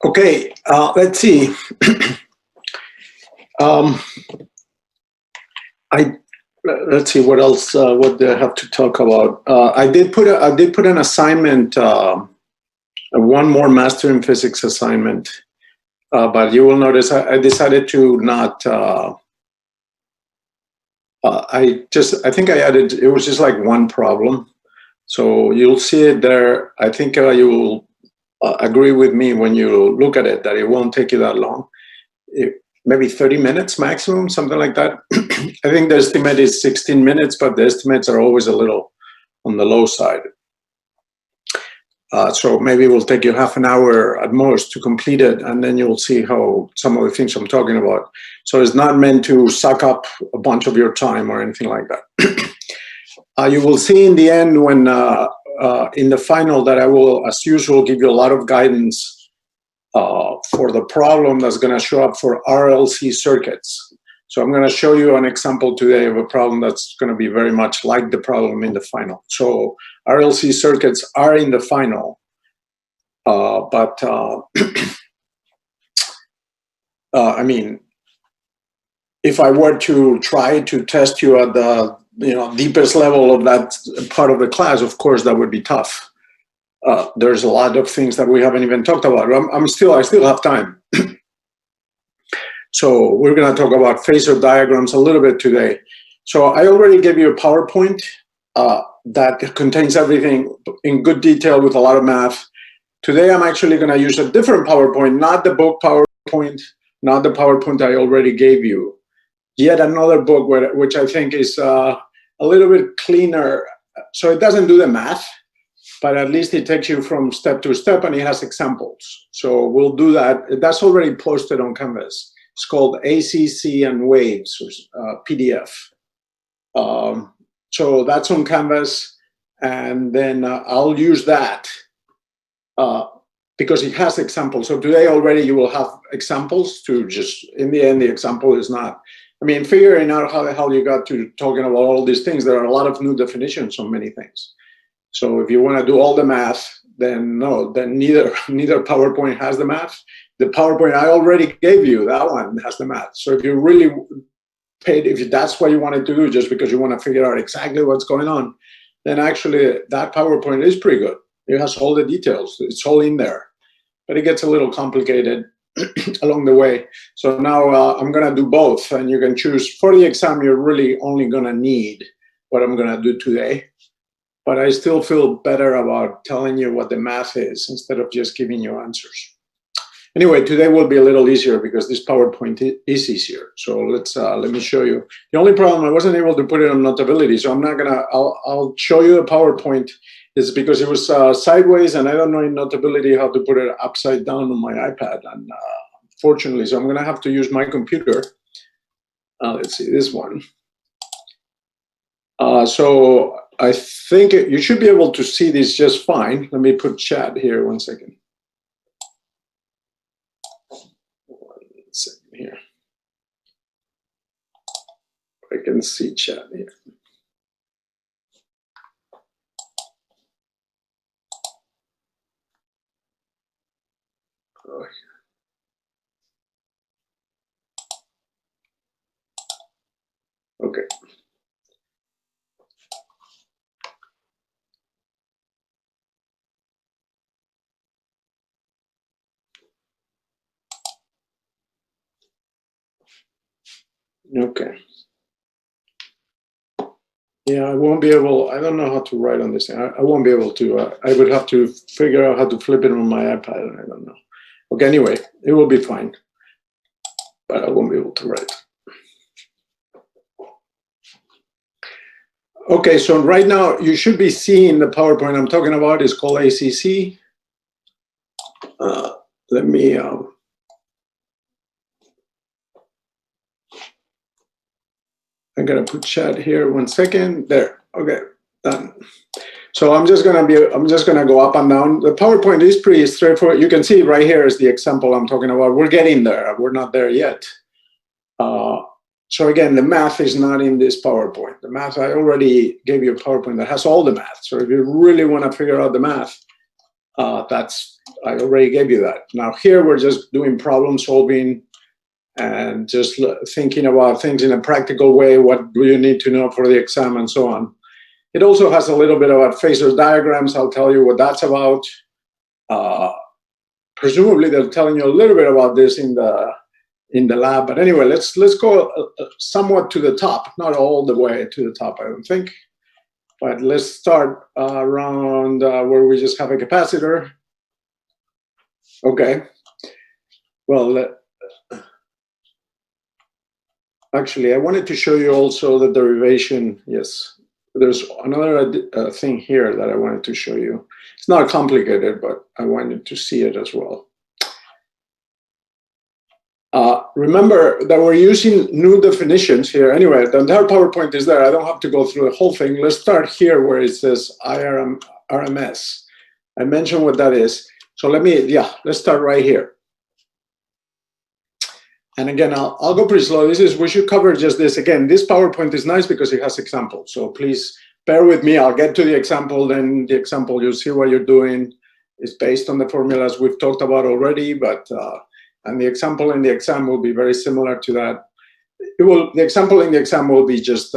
Okay, let's see. Let's see what else. What do I have to talk about? I did put an assignment, one more master in physics assignment, but you will notice I decided to not. I think I added. It was just like one problem, so you'll see it there. I think you will agree with me when you look at it that it won't take you that long. Maybe 30 minutes maximum, something like that. I think the estimate is 16 minutes, but the estimates are always a little on the low side. So maybe it will take you half an hour at most to complete it, and then you'll see how some of the things I'm talking about. So it's not meant to suck up a bunch of your time or anything like that. You will see in the end when in the final that I will, as usual, give you a lot of guidance for the problem that's going to show up for RLC circuits. So I'm going to show you an example today of a problem that's going to be very much like the problem in the final. So RLC circuits are in the final, but I mean, if I were to try to test you at the deepest level of that part of the class, of course, that would be tough. There's a lot of things that we haven't even talked about. I still have time. So we're going to talk about phasor diagrams a little bit today. So I already gave you a PowerPoint that contains everything in good detail with a lot of math. Today I'm actually going to use a different PowerPoint, not the book PowerPoint, not the PowerPoint I already gave you. Yet another book which I think is a little bit cleaner. So it doesn't do the math, but at least it takes you from step to step and it has examples. So we'll do that. That's already posted on Canvas. It's called ACC and Waves, PDF. So that's on Canvas, and then I'll use that because it has examples. So today already you will have examples to just, in the end, the example is not, I mean, figuring out how the hell you got to talking about all these things, there are a lot of new definitions on many things. So if you want to do all the math, then no, then neither PowerPoint has the math. The PowerPoint I already gave you, that one has the math. So if you really paid, if that's what you wanted to do, just because you want to figure out exactly what's going on, then actually that PowerPoint is pretty good. It has all the details. It's all in there. But it gets a little complicated along the way. So now I'm going to do both, and you can choose. For the exam, you're really only going to need what I'm going to do today. But I still feel better about telling you what the math is instead of just giving you answers. Anyway, today will be a little easier because this PowerPoint is easier. So let me show you. The only problem, I wasn't able to put it on Notability, so I'm not gonna, I'll show you the PowerPoint. Is because it was sideways, and I don't know in Notability how to put it upside down on my iPad, and fortunately, so I'm gonna have to use my computer. Let's see, this one. So I think you should be able to see this just fine. Let me put chat here 1 second. 1 second here. I can see chat here. Oh, Okay. Yeah, I won't be able, I don't know how to write on this thing. I won't be able to, I would have to figure out how to flip it on my iPad. I don't know. Okay, anyway, it will be fine, but I won't be able to write. Okay, so right now you should be seeing the PowerPoint I'm talking about. It's called ACC. Let me, I gotta put chat here 1 second. There, okay, done. So I'm just gonna go up and down. The PowerPoint is pretty straightforward. You can see right here is the example I'm talking about. We're getting there. We're not there yet. So again, the math is not in this PowerPoint. The math, I already gave you a PowerPoint that has all the math. So if you really want to figure out the math, I already gave you that. Now here we're just doing problem solving and just thinking about things in a practical way. What do you need to know for the exam and so on. It also has a little bit about phasor diagrams. I'll tell you what that's about. Presumably they're telling you a little bit about this in the lab. But anyway, let's go somewhat to the top, not all the way to the top, I don't think. But let's start around where we just have a capacitor. Okay. Well, actually, I wanted to show you also the derivation. Yes, there's another thing here that I wanted to show you. It's not complicated, but I wanted to see it as well. Remember that we're using new definitions here. Anyway, the entire PowerPoint is there. I don't have to go through the whole thing. Let's start here where it says RMS. I mentioned what that is. So let's start right here. And again, I'll go pretty slow. We should cover just this. Again, this PowerPoint is nice because it has examples. So please bear with me. I'll get to the example. Then the example, you'll see what you're doing. It's based on the formulas we've talked about already, but and the example in the exam will be very similar to that. The example in the exam will be just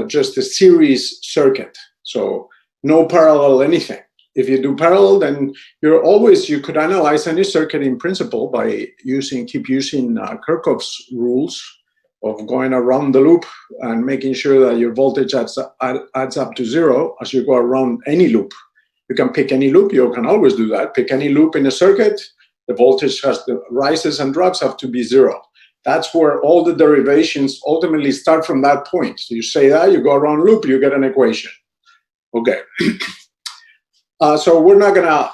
just a series circuit. So no parallel anything. If you do parallel, then you could analyze any circuit in principle by keep using Kirchhoff's rules of going around the loop and making sure that your voltage adds up to 0 as you go around any loop. You can pick any loop. You can always do that. Pick any loop in a circuit. The voltage the rises and drops have to be 0. That's where all the derivations ultimately start from that point. So you say that, you go around loop, you get an equation. Okay. So we're not gonna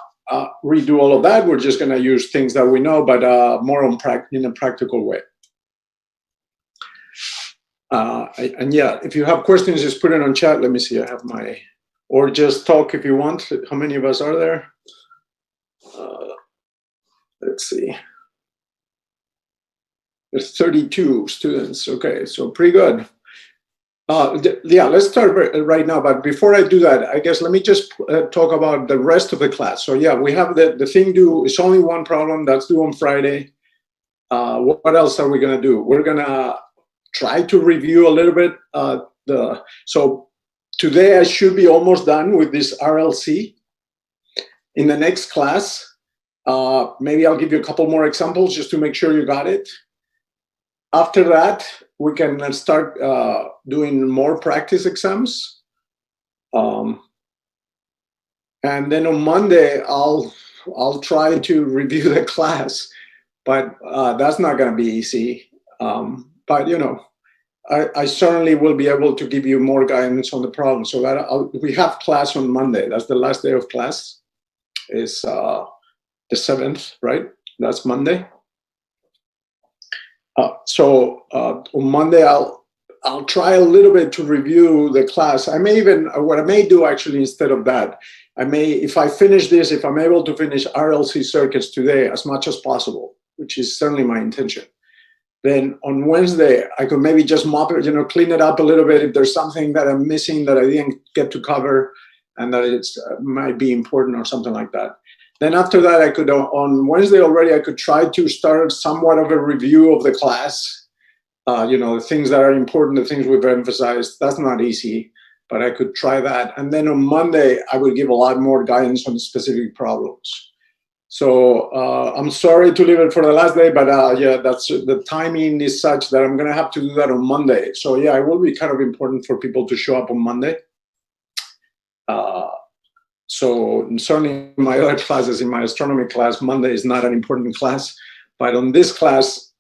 redo all of that. We're just gonna use things that we know, but more in a practical way. And yeah, if you have questions, just put it on chat. Let me see. I have or just talk if you want. How many of us are there? Let's see. There's 32 students. Okay, so pretty good. Yeah, let's start right now. But before I do that, I guess let me just talk about the rest of the class. So yeah, we have the thing due. It's only one problem that's due on Friday. What else are we going to do? We're going to try to review a little bit. So today I should be almost done with this RLC. In the next class, maybe I'll give you a couple more examples just to make sure you got it. After that, we can start doing more practice exams. And then on Monday, I'll try to review the class, but that's not going to be easy. But I certainly will be able to give you more guidance on the problem. So that we have class on Monday. That's the last day of class. Is the 7th, right? That's Monday. So on Monday, I'll try a little bit to review the class. What I may do actually instead of that, if I finish this, if I'm able to finish RLC circuits today as much as possible, which is certainly my intention, then on Wednesday, I could maybe just mop it, clean it up a little bit if there's something that I'm missing that I didn't get to cover and that it might be important or something like that. Then after that, I could, on Wednesday already, I could try to start somewhat of a review of the class. The things that are important, the things we've emphasized. That's not easy, but I could try that. And then on Monday, I will give a lot more guidance on specific problems. So I'm sorry to leave it for the last day, but yeah, that's the timing is such that I'm going to have to do that on Monday. So yeah, it will be kind of important for people to show up on Monday. So certainly in my other classes, in my astronomy class, Monday is not an important class. But on this class,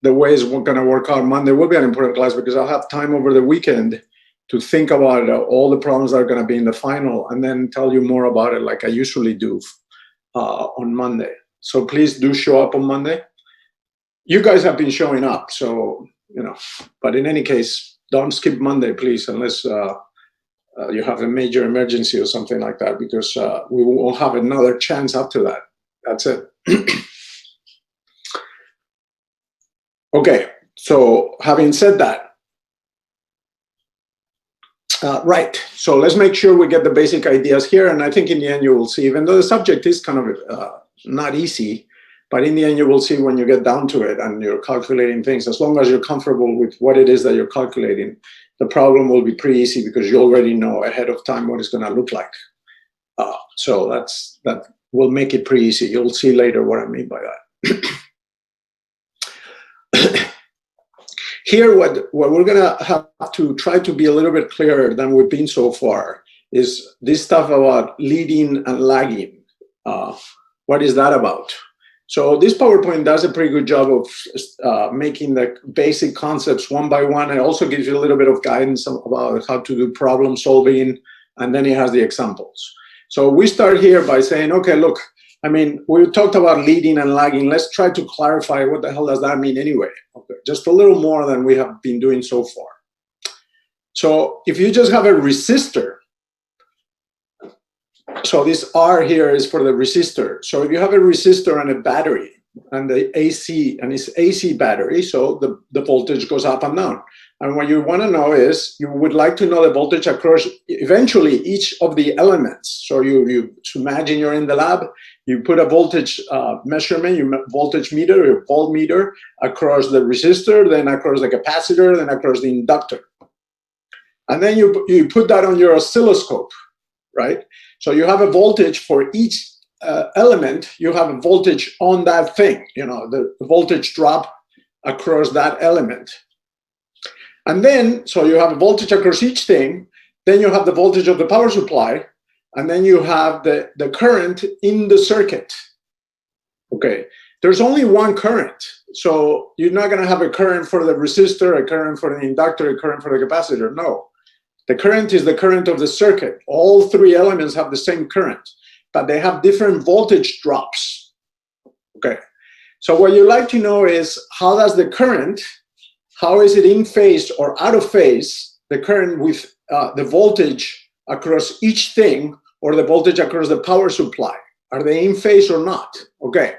the way it's going to work out, Monday will be an important class because I'll have time over the weekend to think about all the problems that are going to be in the final and then tell you more about it like I usually do on Monday. So please do show up on Monday. You guys have been showing up, so, you know, but in any case, don't skip Monday, please, unless you have a major emergency or something like that, because we won't have another chance after that. That's it. Okay, so having said that, right, so let's make sure we get the basic ideas here, and I think in the end you will see, even though the subject is kind of not easy, but in the end you will see when you get down to it and you're calculating things, as long as you're comfortable with what it is that you're calculating, the problem will be pretty easy because you already know ahead of time what it's going to look like. So that will make it pretty easy. You'll see later what I mean by that. Here, what we're going to have to try to be a little bit clearer than we've been so far is this stuff about leading and lagging. What is that about? So this PowerPoint does a pretty good job of making the basic concepts one by one. It also gives you a little bit of guidance about how to do problem solving, and then it has the examples. So we start here by saying, okay, look, I mean, we talked about leading and lagging. Let's try to clarify what the hell does that mean anyway. Okay, just a little more than we have been doing so far. So if you just have a resistor, so this R here is for the resistor. So if you have a resistor and a battery and the AC, and it's AC battery, so the voltage goes up and down. And what you want to know is, you would like to know the voltage across eventually each of the elements. So you imagine you're in the lab, you put a voltage measurement, you voltage meter or voltmeter across the resistor, then across the capacitor, then across the inductor. And then you put that on your oscilloscope, right? So you have a voltage for each element, you have a voltage on that thing, you know, the voltage drop across that element. And then, so you have a voltage across each thing, then you have the voltage of the power supply, and then you have the current in the circuit. Okay, there's only one current. So you're not gonna have a current for the resistor, a current for the inductor, a current for the capacitor, no. The current is the current of the circuit. All three elements have the same current, but they have different voltage drops. Okay, so what you like to know is, how does the current, how is it in phase or out of phase, the current with the voltage across each thing, or the voltage across the power supply? Are they in phase or not? Okay.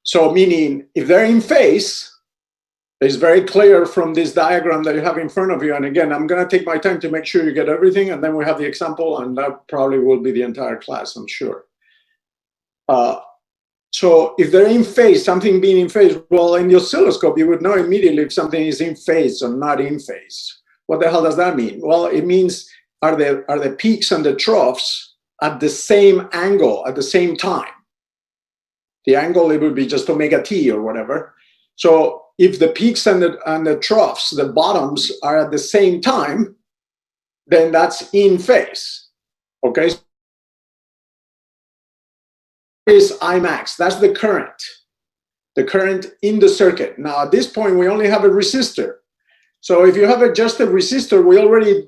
So meaning, if they're in phase, it's very clear from this diagram that you have in front of you. And again, I'm going to take my time to make sure you get everything, and then we have the example, and that probably will be the entire class, I'm sure. So if they're in phase, something being in phase, well, in the oscilloscope, you would know immediately if something is in phase or not in phase. What the hell does that mean? Well, it means, are the peaks and the troughs at the same angle at the same time? The angle, it would be just omega t or whatever. So if the peaks and the troughs, the bottoms, are at the same time, then that's in phase. Okay. Is Imax, that's the current in the circuit. Now at this point we only have a resistor. So if you have just a resistor, we already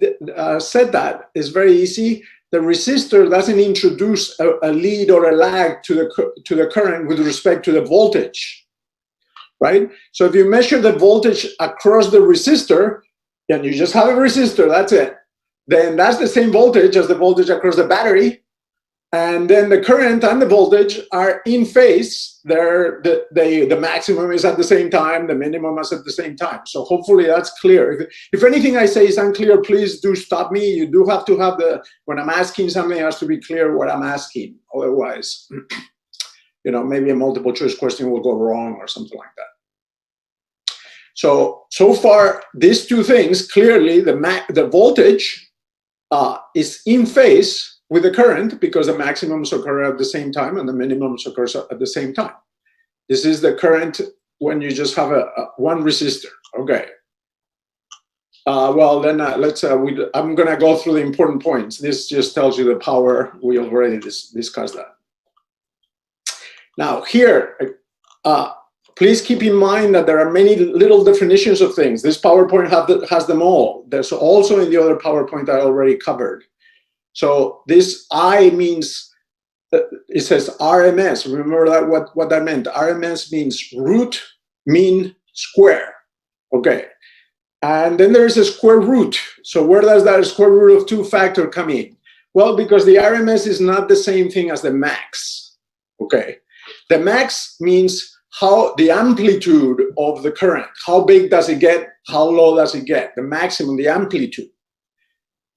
said that, it's very easy. The resistor doesn't introduce a lead or a lag to the current with respect to the voltage, right? So if you measure the voltage across the resistor, and you just have a resistor, that's it, then that's the same voltage as the voltage across the battery. And then the current and the voltage are in phase. The maximum is at the same time, the minimum is at the same time. So hopefully that's clear. If anything I say is unclear, please do stop me. You do have to have when I'm asking something, it has to be clear what I'm asking. Otherwise, you know, maybe a multiple choice question will go wrong or something like that. So far, these two things, clearly the voltage is in phase with the current because the maximums occur at the same time and the minimums occur at the same time. This is the current when you just have a one resistor. Okay. Well, then I'm going to go through the important points. This just tells you the power. We already discussed that. Now here, please keep in mind that there are many little definitions of things. This PowerPoint has them all. There's also in the other PowerPoint I already covered. So this I means, it says RMS. Remember that what that meant. RMS means root, mean, square. Okay. And then there's a square root. So where does that square root of 2 factor come in? Well, because the RMS is not the same thing as the max. Okay. The max means how the amplitude of the current. How big does it get? How low does it get? The maximum, the amplitude.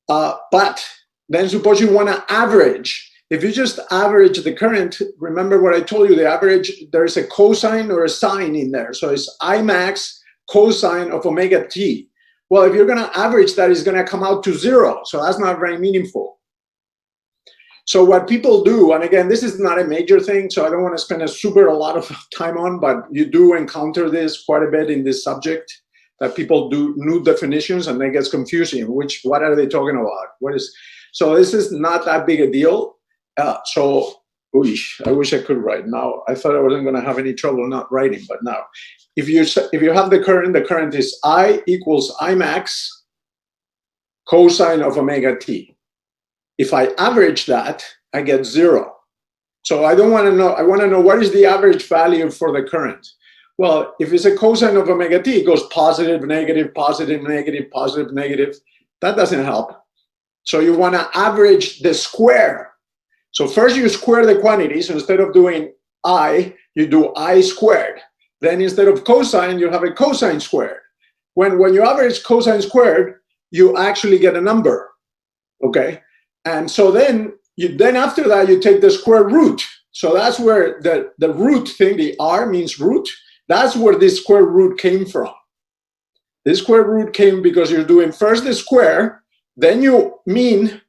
But then suppose you want to average. If you just average the current, remember what I told you, the average, there's a cosine or a sine in there. So it's I max cosine of omega t. Well, if you're going to average that, it's going to come out to 0. So that's not very meaningful. So what people do, and again, this is not a major thing, so I don't want to spend a lot of time on, but you do encounter this quite a bit in this subject, that people do new definitions and it gets confusing. What are they talking about? So this is not that big a deal. I wish I could write now. I thought I wasn't going to have any trouble not writing, but now, if you have the current is I equals I max cosine of omega t. If I average that, I get 0. So I don't want to know. I want to know what is the average value for the current. Well, if it's a cosine of omega t, it goes positive, negative, positive, negative, positive, negative. That doesn't help. So you want to average the square. So first you square the quantities. So instead of doing I, you do I squared. Then instead of cosine, you have a cosine squared. When you average cosine squared, you actually get a number. Okay? And so then after that, you take the square root. So that's where the root thing, the R means root. That's where this square root came from. This square root came because you're doing first the square, then you mean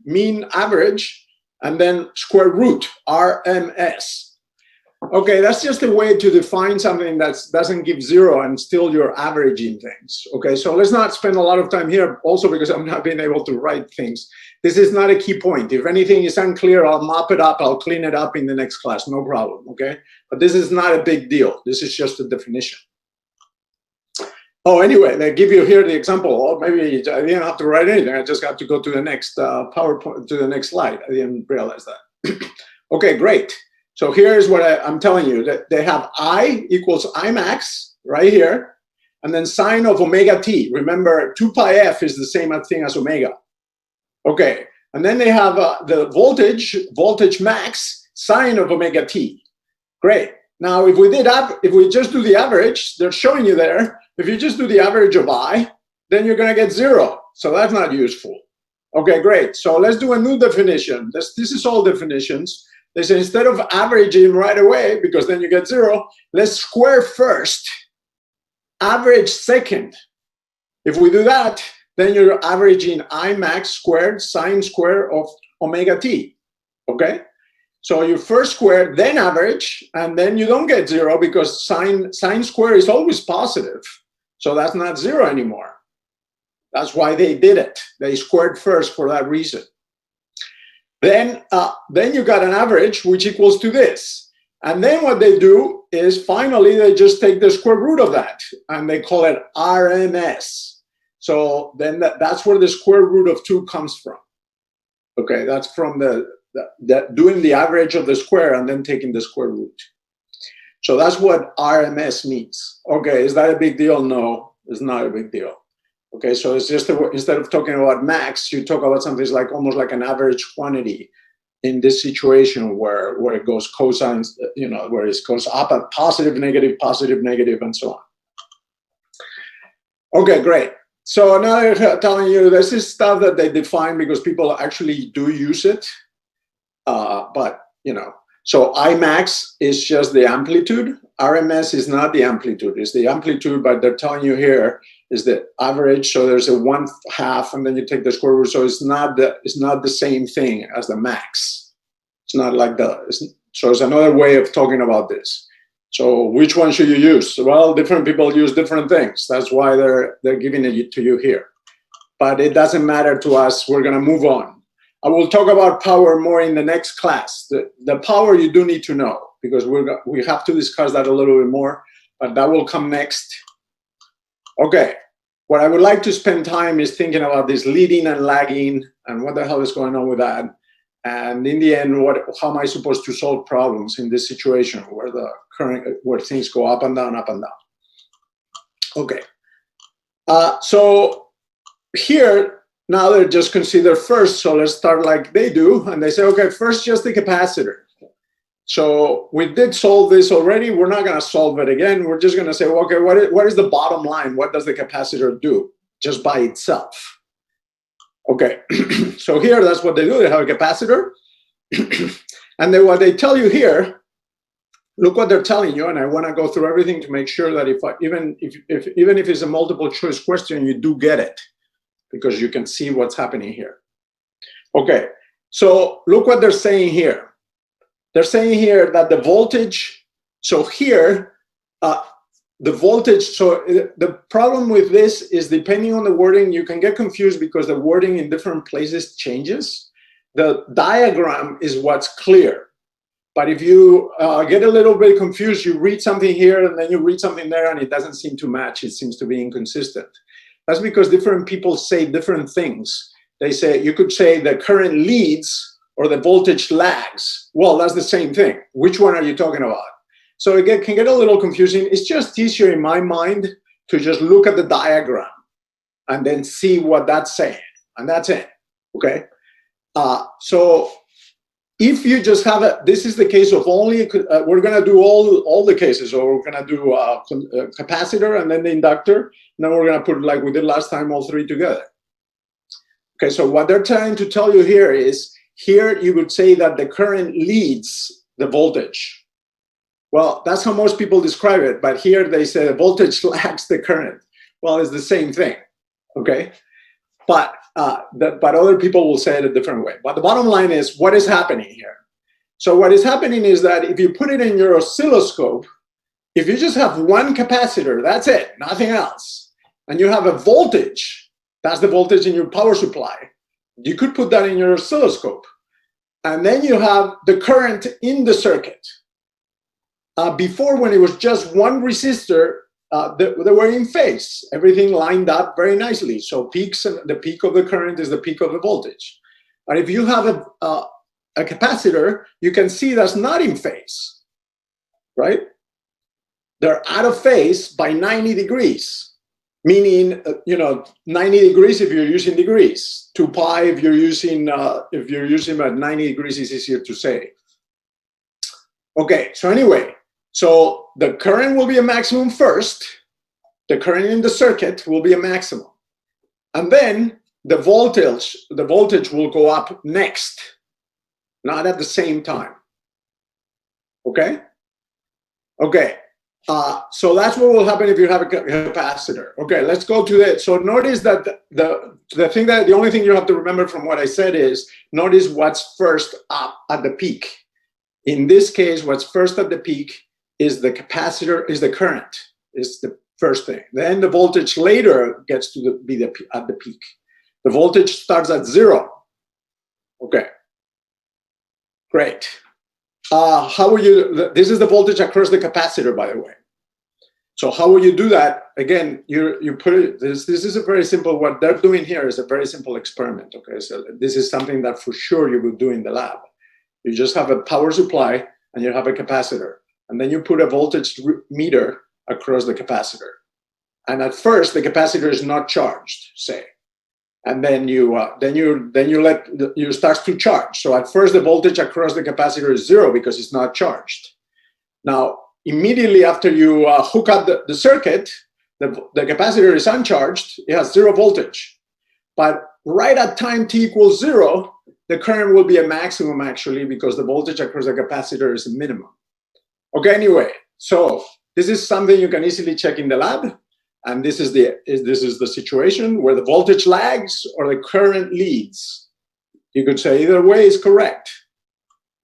average, and then square root, RMS. Okay, that's just a way to define something that doesn't give 0 and still you're averaging things. Okay, so let's not spend a lot of time here, also because I'm not being able to write things. This is not a key point. If anything is unclear, I'll mop it up, I'll clean it up in the next class, no problem, okay? But this is not a big deal. This is just a definition. Oh, anyway, they give you here the example. Or maybe I didn't have to write anything. I just got to go to the next PowerPoint, to the next slide. I didn't realize that. Okay, great. So here's what I'm telling you, that they have I equals I max right here, and then sine of omega t. Remember, 2 pi f is the same thing as omega. Okay, and then they have the voltage max, sine of omega t. Great. Now, if we just do the average, they're showing you there, if you just do the average of I, then you're going to get 0. So that's not useful. Okay, great. So let's do a new definition. This is all definitions. They say instead of averaging right away, because then you get 0, let's square first, average second. If we do that, then you're averaging I max squared sine square of omega t. Okay? So you first square, then average, and then you don't get 0 because sine square is always positive. So that's not 0 anymore. That's why they did it. They squared first for that reason. Then you got an average, which equals to this. And then what they do is finally they just take the square root of that, and they call it RMS. So then that's where the square root of 2 comes from. Okay, that's from doing the average of the square and then taking the square root. So that's what RMS means. Okay, is that a big deal? No, it's not a big deal. Okay, so it's just instead of talking about max, you talk about something like almost like an average quantity in this situation where it goes cosines, where it goes up at positive, negative, and so on. Okay, great. So now they're telling you this is stuff that they define because people actually do use it. But So Imax is just the amplitude. RMS is not the amplitude. It's the amplitude, but they're telling you here is the average. So there's a 1/2, and then you take the square root. So it's not the same thing as the max. It's not like so it's another way of talking about this. So which one should you use? Well, different people use different things. That's why they're giving it to you here. But it doesn't matter to us. We're going to move on. I will talk about power more in the next class. The power you do need to know, because we have to discuss that a little bit more, but that will come next. Okay, what I would like to spend time is thinking about this leading and lagging and what the hell is going on with that. And in the end, how am I supposed to solve problems in this situation where things go up and down, up and down? Okay, so here, now they're just consider first, so let's start like they do, and they say, okay, first just the capacitor. So we did solve this already. We're not going to solve it again. We're just going to say, well, okay, what is the bottom line? What does the capacitor do just by itself? Okay, so here, that's what they do. They have a capacitor, and then what they tell you here, look what they're telling you, and I want to go through everything to make sure that even if it's a multiple choice question, you do get it, because you can see what's happening here. Okay, so look what they're saying here. They're saying here that the voltage, so here, the voltage, so the problem with this is depending on the wording, you can get confused because the wording in different places changes. The diagram is what's clear. But if you get a little bit confused, you read something here and then you read something there and it doesn't seem to match. It seems to be inconsistent. That's because different people say different things. They say, you could say the current leads or the voltage lags. Well, that's the same thing. Which one are you talking about? So it can get a little confusing. It's just easier in my mind to just look at the diagram and then see what that's saying. And that's it, okay? So if you just have this is the case of only, we're gonna do all the cases. So we're gonna do capacitor and then the inductor. And then we're gonna put, like we did last time, all three together. Okay, so what they're trying to tell you here is, here you would say that the current leads the voltage. Well, that's how most people describe it, but here they say the voltage lags the current. Well, it's the same thing, okay? But other people will say it a different way. But the bottom line is, what is happening here? So what is happening is that if you put it in your oscilloscope, if you just have one capacitor, that's it, nothing else, and you have a voltage, that's the voltage in your power supply, you could put that in your oscilloscope. And then you have the current in the circuit. Before, when it was just one resistor, they were in phase. Everything lined up very nicely. So the peak of the current is the peak of the voltage. But if you have a capacitor, you can see that's not in phase, right? They're out of phase by 90 degrees. Meaning, 90 degrees if you're using degrees. 2 pi if you're using at 90 degrees is easier to say. Okay, so anyway, so the current will be a maximum first. The current in the circuit will be a maximum. And then the voltage will go up next, not at the same time. Okay? Okay. So that's what will happen if you have a capacitor. Okay, let's go to it. So notice that the only thing you have to remember from what I said is, notice what's first up at the peak. In this case, what's first at the peak is the capacitor, is the current, is the first thing. Then the voltage later gets to be at the peak. The voltage starts at 0. Okay, great. How will you, this is the voltage across the capacitor, by the way. So how will you do that? Again, you put it, this is a very simple, what they're doing here is a very simple experiment, okay? So this is something that for sure you will do in the lab. You just have a power supply and you have a capacitor, and then you put a voltage meter across the capacitor. And at first, the capacitor is not charged, say. And then you start to charge. So at first the voltage across the capacitor is 0 because it's not charged. Now, immediately after you hook up the circuit, the capacitor is uncharged, it has 0 voltage. But right at time t equals 0, the current will be a maximum actually, because the voltage across the capacitor is a minimum. Okay, anyway, so this is something you can easily check in the lab. And this is the situation where the voltage lags or the current leads. You could say either way is correct.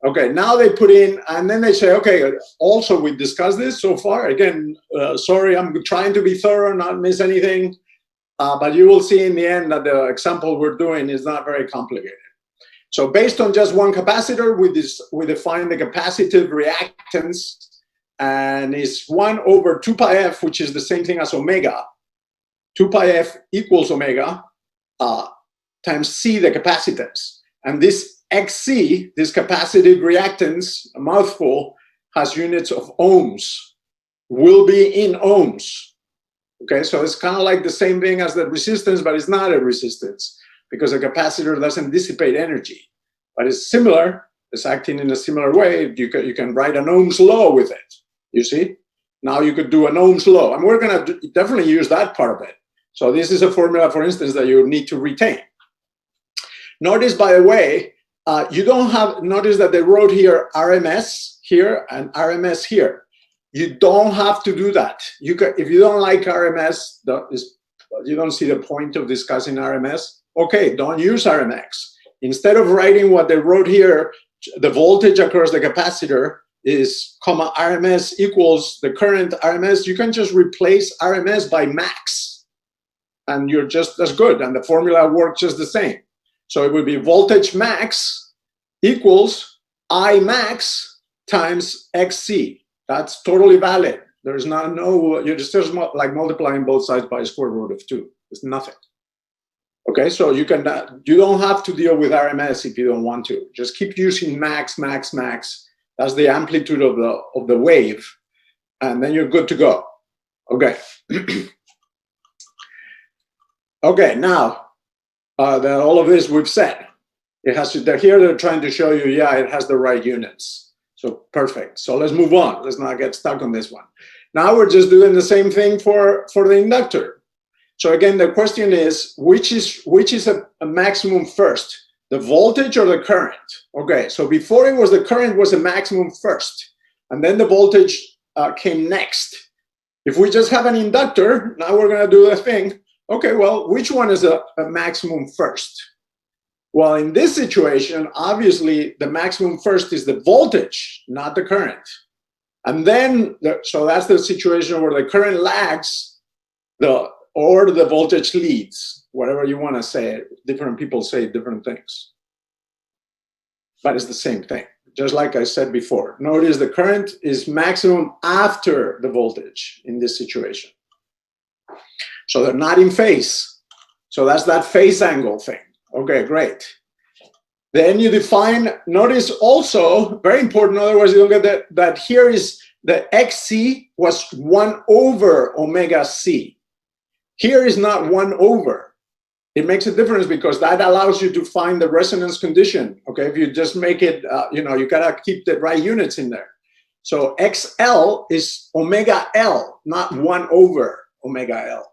Okay, now they put in, and then they say, okay, also we discussed this so far. Again, sorry, I'm trying to be thorough, not miss anything. But you will see in the end that the example we're doing is not very complicated. So based on just one capacitor, we define the capacitive reactance, and it's 1 over 2 pi f, which is the same thing as omega. 2 pi f equals omega times C, the capacitance. And this XC, this capacitive reactance, a mouthful, has units of ohms, will be in ohms. Okay, so it's kind of like the same thing as the resistance, but it's not a resistance because a capacitor doesn't dissipate energy. But it's similar, it's acting in a similar way. You can write an Ohm's law with it, you see? Now you could do an Ohm's law, and we're gonna definitely use that part of it. So this is a formula, for instance, that you need to retain. Notice, by the way, you don't have, notice that they wrote here RMS here and RMS here. You don't have to do that. You can, if you don't like RMS, you don't see the point of discussing RMS, okay, don't use RMS. Instead of writing what they wrote here, the voltage across the capacitor is comma RMS equals the current RMS, you can just replace RMS by max. And you're just as good, and the formula works just the same. So it would be voltage max equals I max times XC. That's totally valid. There's you're just like multiplying both sides by square root of 2. It's nothing. Okay, so you don't have to deal with RMS if you don't want to. Just keep using max, max, max. That's the amplitude of the wave, and then you're good to go. Okay. Okay, now that all of this we've said, it has to. Here they're trying to show you, yeah, it has the right units. So perfect. So let's move on. Let's not get stuck on this one. Now we're just doing the same thing for the inductor. So again, the question is, which is a maximum first, the voltage or the current? Okay, so before it was the current was a maximum first, and then the voltage came next. If we just have an inductor, now we're going to do the thing. Okay, well, which one is a maximum first? Well, in this situation, obviously, the maximum first is the voltage, not the current. And then, so that's the situation where the current lags, or the voltage leads, whatever you want to say. Different people say different things. But it's the same thing, just like I said before. Notice the current is maximum after the voltage in this situation. So they're not in phase. So that's that phase angle thing. Okay, great. Then you define, notice also, very important, otherwise you don't get that here is the XC was 1 over omega C. Here is not 1 over. It makes a difference because that allows you to find the resonance condition. Okay, if you just make it, you gotta keep the right units in there. So XL is omega L, not 1 over omega L.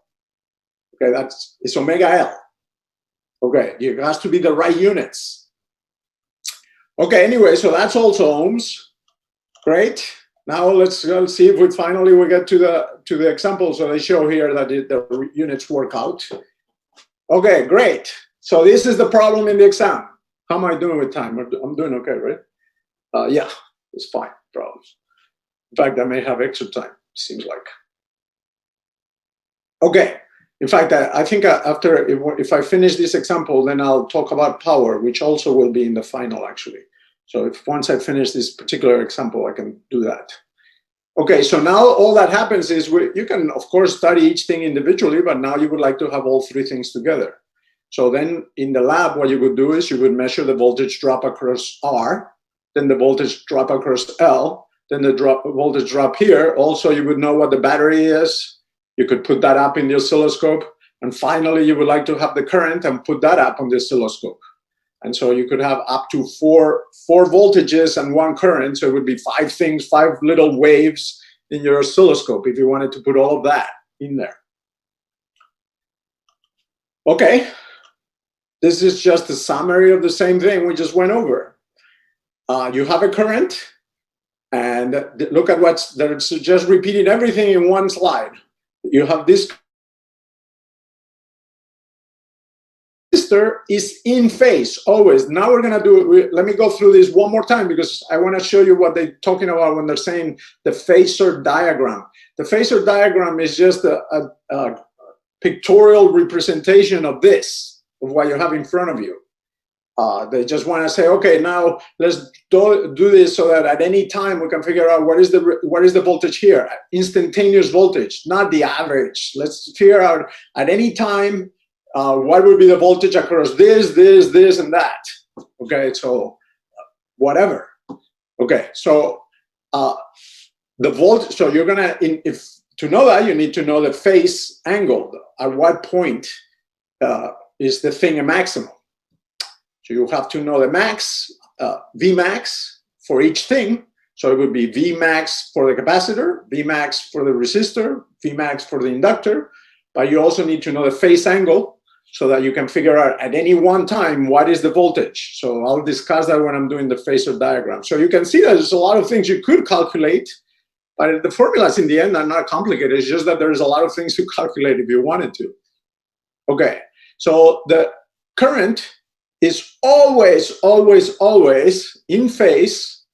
Okay, it's omega L. Okay, it has to be the right units. Okay, anyway, so that's also ohms. Great. Now let's see if we finally get to the example. So they show here that the units work out. Okay, great. So this is the problem in the exam. How am I doing with time? I'm doing okay, right? Yeah, it's fine. Problems. In fact, I may have extra time. Seems like. Okay. In fact, I think after if I finish this example, then I'll talk about power, which also will be in the final actually. So once I finish this particular example, I can do that. Okay, so now all that happens is you can, of course, study each thing individually, but now you would like to have all three things together. So then in the lab, what you would do is you would measure the voltage drop across R, then the voltage drop across L, then the voltage drop here. Also, you would know what the battery is. You could put that up in the oscilloscope. And finally, you would like to have the current and put that up on the oscilloscope. And so you could have up to four voltages and 1 current. So it would be 5 things, 5 little waves in your oscilloscope if you wanted to put all of that in there. Okay. This is just a summary of the same thing we just went over. You have a current, and look at what's there. It's just repeating everything in one slide. You have this resistor is in phase always. Now we're gonna do, let me go through this one more time because I wanna show you what they're talking about when they're saying the phasor diagram. The phasor diagram is just a pictorial representation of this, of what you have in front of you. They just want to say, okay, now let's do this so that at any time we can figure out what is the voltage here, instantaneous voltage, not the average. Let's figure out at any time what would be the voltage across this, and that. Okay, so whatever. Okay, so the voltage. So you're gonna, if to know that, you need to know the phase angle. At what point is the thing a maximum? So you have to know the max, V max for each thing. So it would be V max for the capacitor, V max for the resistor, V max for the inductor. But you also need to know the phase angle so that you can figure out at any one time what is the voltage. So I'll discuss that when I'm doing the phasor diagram. So you can see that there's a lot of things you could calculate, but the formulas in the end are not complicated. It's just that there's a lot of things to calculate if you wanted to. Okay, so the current is always in phase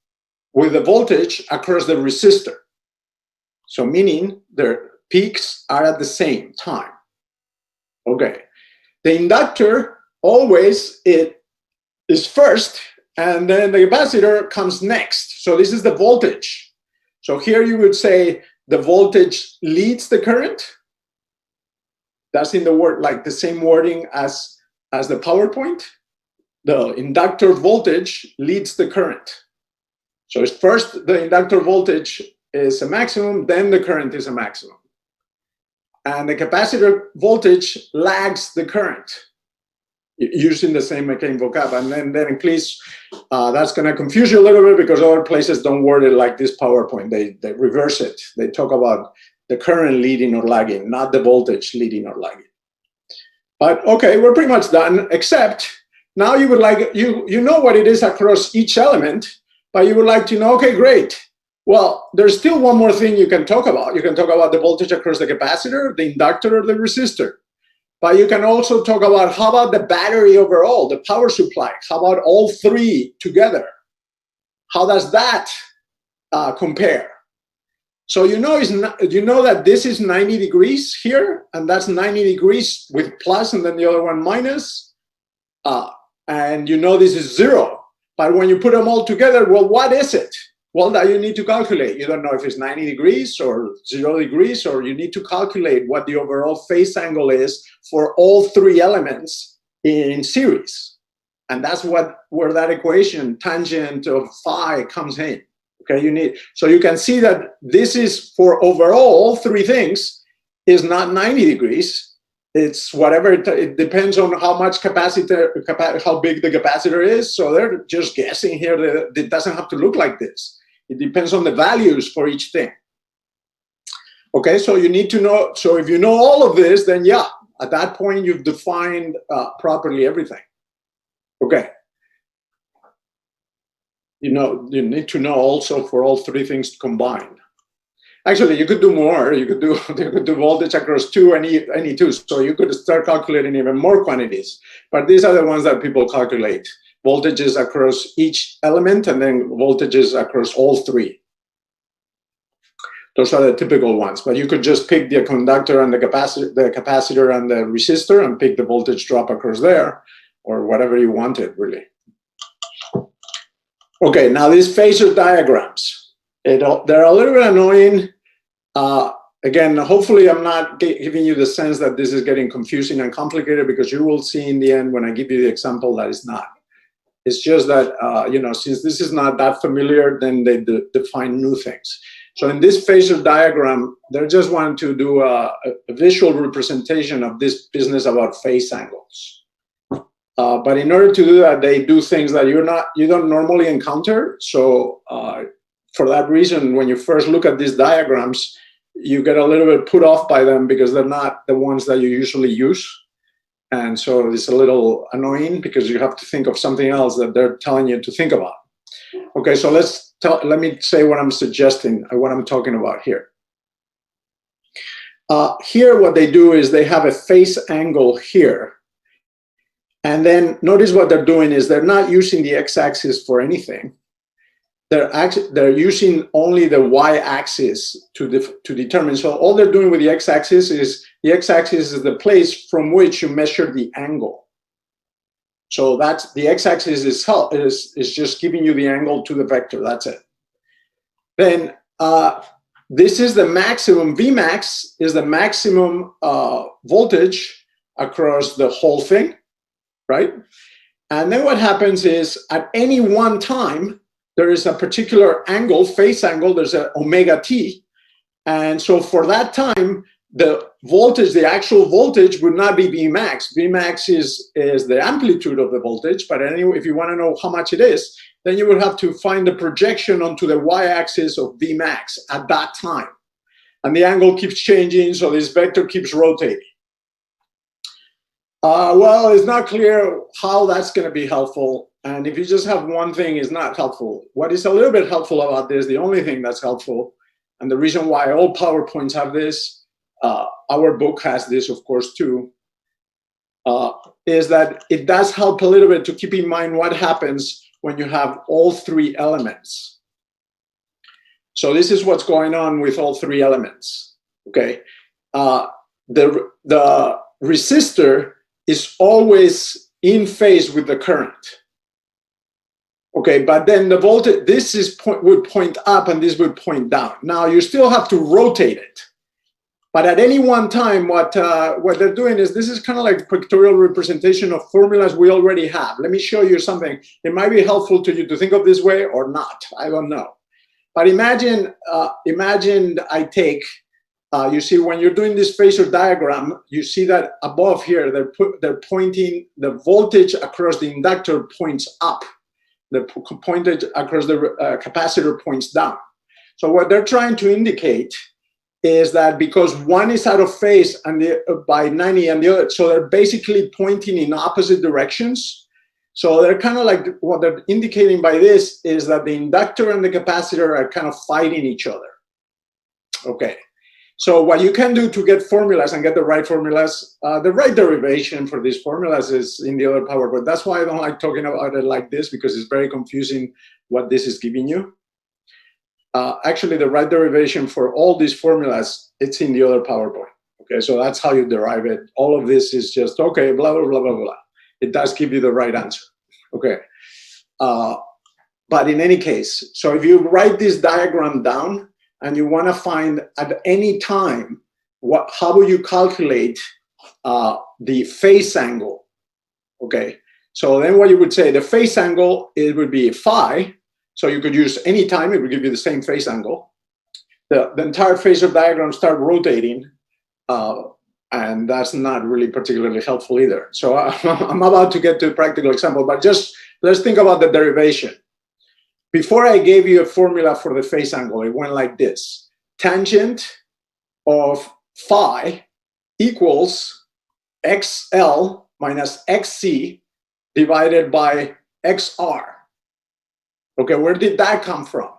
with the voltage across the resistor. So meaning their peaks are at the same time. Okay. The inductor always it is first, and then the capacitor comes next. So this is the voltage. So here you would say the voltage leads the current. That's in the word, like the same wording as the PowerPoint. The inductor voltage leads the current. So it's first the inductor voltage is a maximum, then the current is a maximum. And the capacitor voltage lags the current, using the same McCain vocab. And then please, that's going to confuse you a little bit because other places don't word it like this PowerPoint. They reverse it. They talk about the current leading or lagging, not the voltage leading or lagging. But okay, we're pretty much done, except now you would like, you know what it is across each element, but you would like to know, okay, great. Well, there's still one more thing you can talk about. You can talk about the voltage across the capacitor, the inductor, or the resistor. But you can also talk about how about the battery overall, the power supply? How about all three together? How does that compare? So you know that this is 90 degrees here, and that's 90 degrees with plus, and then the other one minus. And you know this is 0. But when you put them all together, well, what is it? Well, that you need to calculate. You don't know if it's 90 degrees or 0 degrees, or you need to calculate what the overall phase angle is for all three elements in series. And that's where that equation, tangent of phi, comes in. Okay, so you can see that this is for overall, all three things is not 90 degrees. It's whatever, it depends on how much capacitor, how big the capacitor is. So they're just guessing here that it doesn't have to look like this. It depends on the values for each thing. Okay, so you need to know, so if you know all of this, then yeah, at that point you've defined properly everything. Okay. You need to know also for all three things combined. Actually, you could do more. You could do voltage across any two. So you could start calculating even more quantities. But these are the ones that people calculate. Voltages across each element, and then voltages across all three. Those are the typical ones. But you could just pick the conductor and the capacitor and the resistor and pick the voltage drop across there, or whatever you wanted, really. Okay, now these phasor diagrams, they're a little bit annoying. Again, hopefully I'm not giving you the sense that this is getting confusing and complicated, because you will see in the end when I give you the example that it's not. It's just that, since this is not that familiar, then they define new things. So in this phasor diagram, they just want to do a visual representation of this business about phase angles. But in order to do that, they do things that you don't normally encounter. So for that reason, when you first look at these diagrams, you get a little bit put off by them because they're not the ones that you usually use. And so it's a little annoying because you have to think of something else that they're telling you to think about. Okay, so let me say what I'm suggesting, what I'm talking about here. Here, what they do is they have a phase angle here. And then notice what they're doing is they're not using the x-axis for anything. They're using only the y-axis to determine. So all they're doing with the x-axis is the place from which you measure the angle. So that's the x-axis is just giving you the angle to the vector. That's it. Then this is the maximum. Vmax is the maximum voltage across the whole thing, right? And then what happens is at any one time, there is a particular angle, phase angle, there's an omega t. And so for that time, the voltage, the actual voltage would not be Vmax. Vmax is the amplitude of the voltage, but anyway, if you want to know how much it is, then you would have to find the projection onto the y-axis of Vmax at that time. And the angle keeps changing, so this vector keeps rotating. Well, it's not clear how that's going to be helpful. And if you just have one thing, it's not helpful. What is a little bit helpful about this, the only thing that's helpful, and the reason why all PowerPoints have this, our book has this, of course, too, is that it does help a little bit to keep in mind what happens when you have all three elements. So this is what's going on with all three elements, okay? The resistor is always in phase with the current. Okay, but then the voltage, this would point up and this would point down. Now you still have to rotate it. But at any one time, what they're doing is, this is kind of like a pictorial representation of formulas we already have. Let me show you something. It might be helpful to you to think of this way or not, I don't know. But imagine I take, you see, when you're doing this phasor diagram, you see that above here, they're pointing, the voltage across the inductor points up. The pointed across the capacitor points down. So what they're trying to indicate is that because one is out of phase and by 90 and the other, so they're basically pointing in opposite directions. So they're kind of like, what they're indicating by this is that the inductor and the capacitor are kind of fighting each other. Okay. So what you can do to get formulas and get the right formulas, the right derivation for these formulas is in the other PowerPoint. That's why I don't like talking about it like this, because it's very confusing what this is giving you. Actually, the right derivation for all these formulas, it's in the other PowerPoint. Okay, so that's how you derive it. All of this is just, okay, blah, blah, blah, blah, blah. It does give you the right answer. Okay. But in any case, so if you write this diagram down, and you want to find at any time, how will you calculate the phase angle? Okay, so then what you would say, the phase angle, it would be phi. So you could use any time, it would give you the same phase angle. The entire phasor diagram start rotating, and that's not really particularly helpful either. So I'm about to get to a practical example, but just let's think about the derivation. Before I gave you a formula for the phase angle, it went like this. Tangent of phi equals XL minus XC divided by XR. Okay, where did that come from?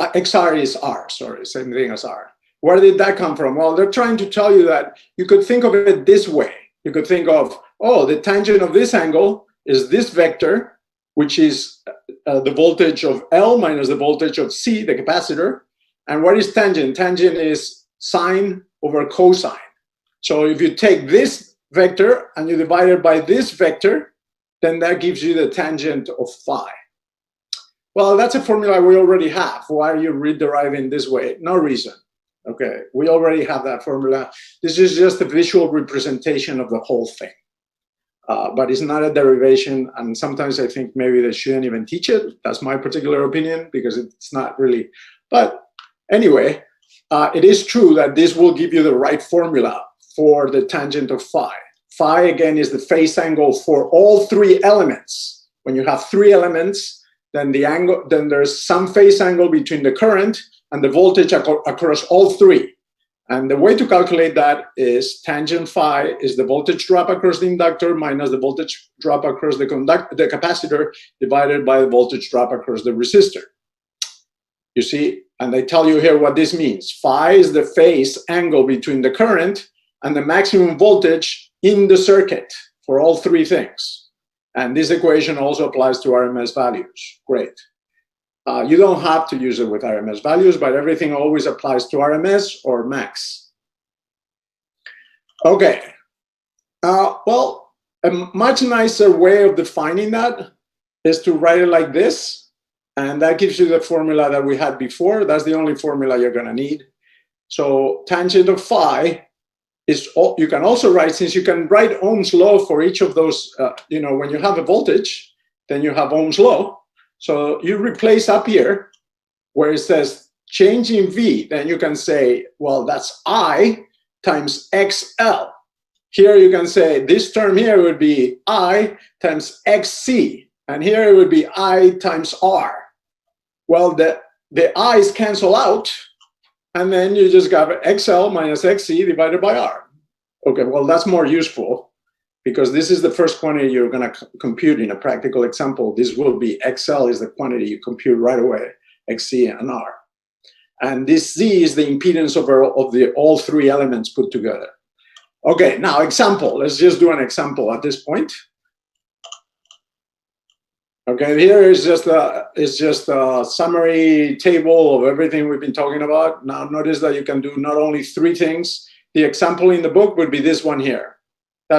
XR is R, sorry, same thing as R. Where did that come from? Well, they're trying to tell you that you could think of it this way. You could think of, oh, the tangent of this angle is this vector, which is the voltage of L minus the voltage of C, the capacitor. And what is tangent? Tangent is sine over cosine. So if you take this vector and you divide it by this vector, then that gives you the tangent of phi. Well, that's a formula we already have. Why are you rederiving this way? No reason. Okay, we already have that formula. This is just a visual representation of the whole thing. But it's not a derivation, and sometimes I think maybe they shouldn't even teach it. That's my particular opinion, because it's not really. But anyway, it is true that this will give you the right formula for the tangent of phi. Phi, again, is the phase angle for all three elements. When you have three elements, then there's some phase angle between the current and the voltage across all three. And the way to calculate that is tangent phi is the voltage drop across the inductor minus the voltage drop across the capacitor divided by the voltage drop across the resistor. You see, and they tell you here what this means. Phi is the phase angle between the current and the maximum voltage in the circuit for all three things. And this equation also applies to RMS values. Great. You don't have to use it with RMS values, but everything always applies to RMS or max. Okay. Well, a much nicer way of defining that is to write it like this. And that gives you the formula that we had before. That's the only formula you're going to need. So tangent of phi is, you can also write, since you can write Ohm's law for each of those, when you have a voltage, then you have Ohm's law. So you replace up here where it says change in V, then you can say, well, that's I times XL. Here you can say this term here would be I times XC, and here it would be I times R. Well, the I's cancel out, and then you just got XL minus XC divided by R. Okay, well, that's more useful because this is the first quantity you're going to compute in a practical example. This will be XL is the quantity you compute right away, XC and R. And this Z is the impedance of all three elements put together. Okay, now example. Let's just do an example at this point. Okay, here is just a summary table of everything we've been talking about. Now notice that you can do not only three things. The example in the book would be this one here. The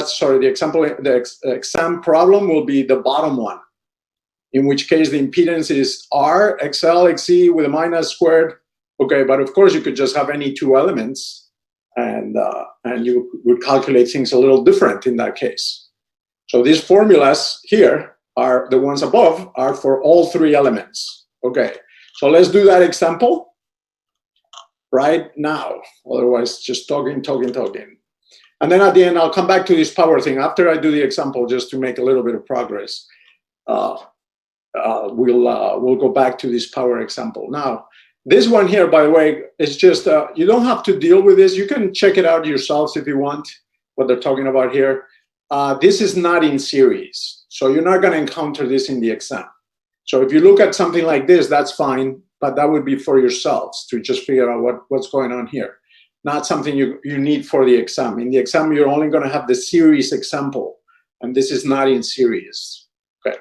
exam problem will be the bottom one, in which case the impedance is R, XL, XC with a minus squared. Okay, but of course you could just have any two elements, and you would calculate things a little different in that case. So these formulas here are the ones above are for all three elements. Okay, so let's do that example right now. Otherwise, just talking. And then at the end, I'll come back to this power thing after I do the example, just to make a little bit of progress. We'll go back to this power example. Now, this one here, by the way, is just, you don't have to deal with this. You can check it out yourselves if you want, what they're talking about here. This is not in series, so you're not going to encounter this in the exam. So if you look at something like this, that's fine, but that would be for yourselves to just figure out what's going on here. Not something you need for the exam. In the exam, you're only going to have the series example, and this is not in series. Okay.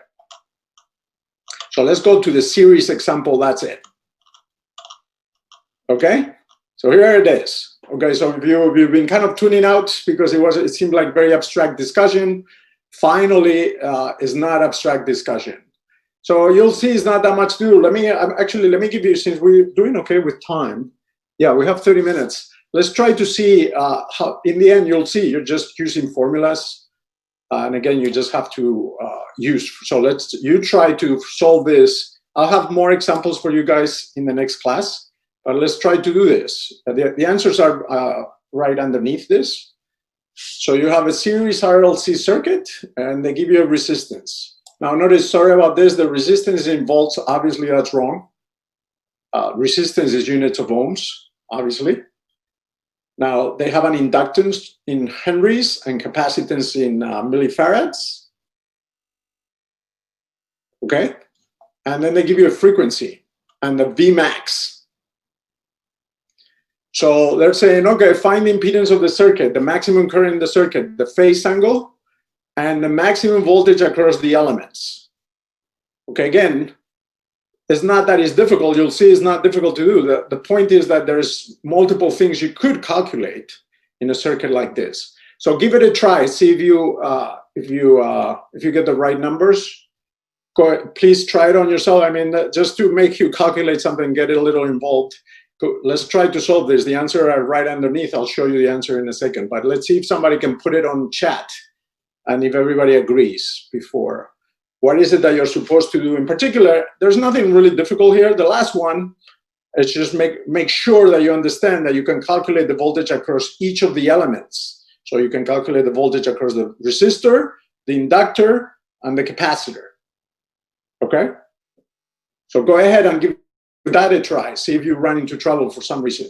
So let's go to the series example. That's it. Okay. So here it is. Okay. So if you've been kind of tuning out because it seemed like very abstract discussion, finally is not abstract discussion. So you'll see it's not that much to do. Let me give you, since we're doing okay with time. Yeah, we have 30 minutes. Let's try to see how, in the end, you'll see you're just using formulas. And again, you just have to use, so you try to solve this. I'll have more examples for you guys in the next class, but let's try to do this. The answers are right underneath this. So you have a series RLC circuit, and they give you a resistance. Now notice, sorry about this, the resistance is in volts. Obviously, that's wrong. Resistance is units of ohms, obviously. Now, they have an inductance in henries and capacitance in millifarads. Okay? And then they give you a frequency and the Vmax. So they're saying, okay, find the impedance of the circuit, the maximum current in the circuit, the phase angle, and the maximum voltage across the elements. Okay, again, it's not that it's difficult. You'll see it's not difficult to do. The point is that there's multiple things you could calculate in a circuit like this. So give it a try. See if you get the right numbers. Please try it on yourself. I mean, just to make you calculate something, get it a little involved. Let's try to solve this. The answer are right underneath. I'll show you the answer in a second. But let's see if somebody can put it on chat and if everybody agrees before. What is it that you're supposed to do in particular? There's nothing really difficult here. The last one is just make sure that you understand that you can calculate the voltage across each of the elements. So you can calculate the voltage across the resistor, the inductor, and the capacitor. Okay? So go ahead and give that a try. See if you run into trouble for some reason.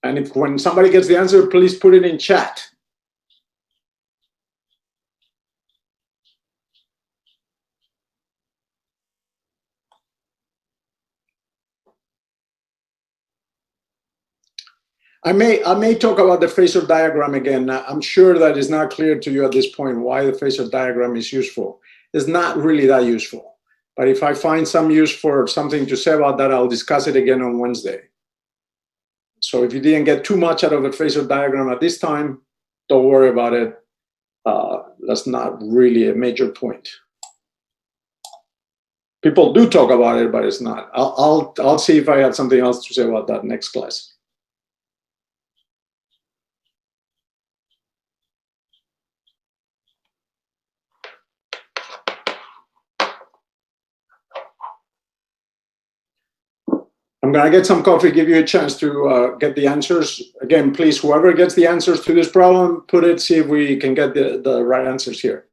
And if when somebody gets the answer, please put it in chat. I may talk about the phasor diagram again. I'm sure that it's not clear to you at this point why the phasor diagram is useful. It's not really that useful. But if I find some use for something to say about that, I'll discuss it again on Wednesday. So if you didn't get too much out of the phasor diagram at this time, don't worry about it. That's not really a major point. People do talk about it, but it's not. I'll see if I have something else to say about that next class. I'm going to get some coffee, give you a chance to get the answers. Again, please, whoever gets the answers to this problem, put it, see if we can get the right answers here.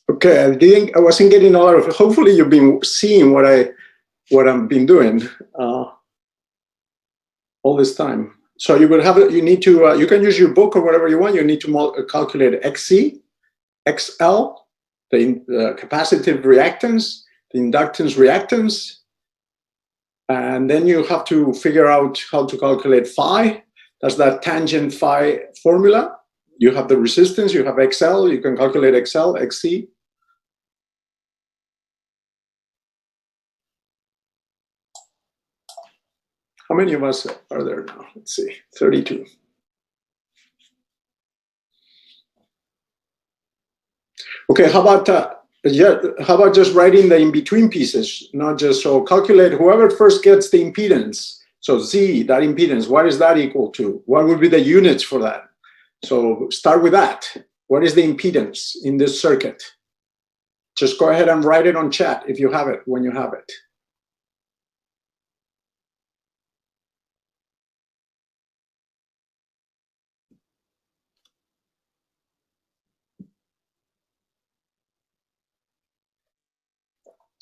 Okay, I wasn't getting a lot of. Hopefully, you've been seeing what I've been doing all this time. So you will have it. You need to. You can use your book or whatever you want. You need to calculate XC, XL, the capacitive reactance, the inductance reactance, and then you have to figure out how to calculate phi. That's that tangent phi formula. You have the resistance. You have XL. You can calculate XL, XC. How many of us are there now? Let's see, 32. Okay, how about Yeah, how about just writing the in-between pieces, not just, so calculate whoever first gets the impedance. So Z, that impedance, what is that equal to? What would be the units for that? So start with that. What is the impedance in this circuit? Just go ahead and write it on chat if you have it, when you have it.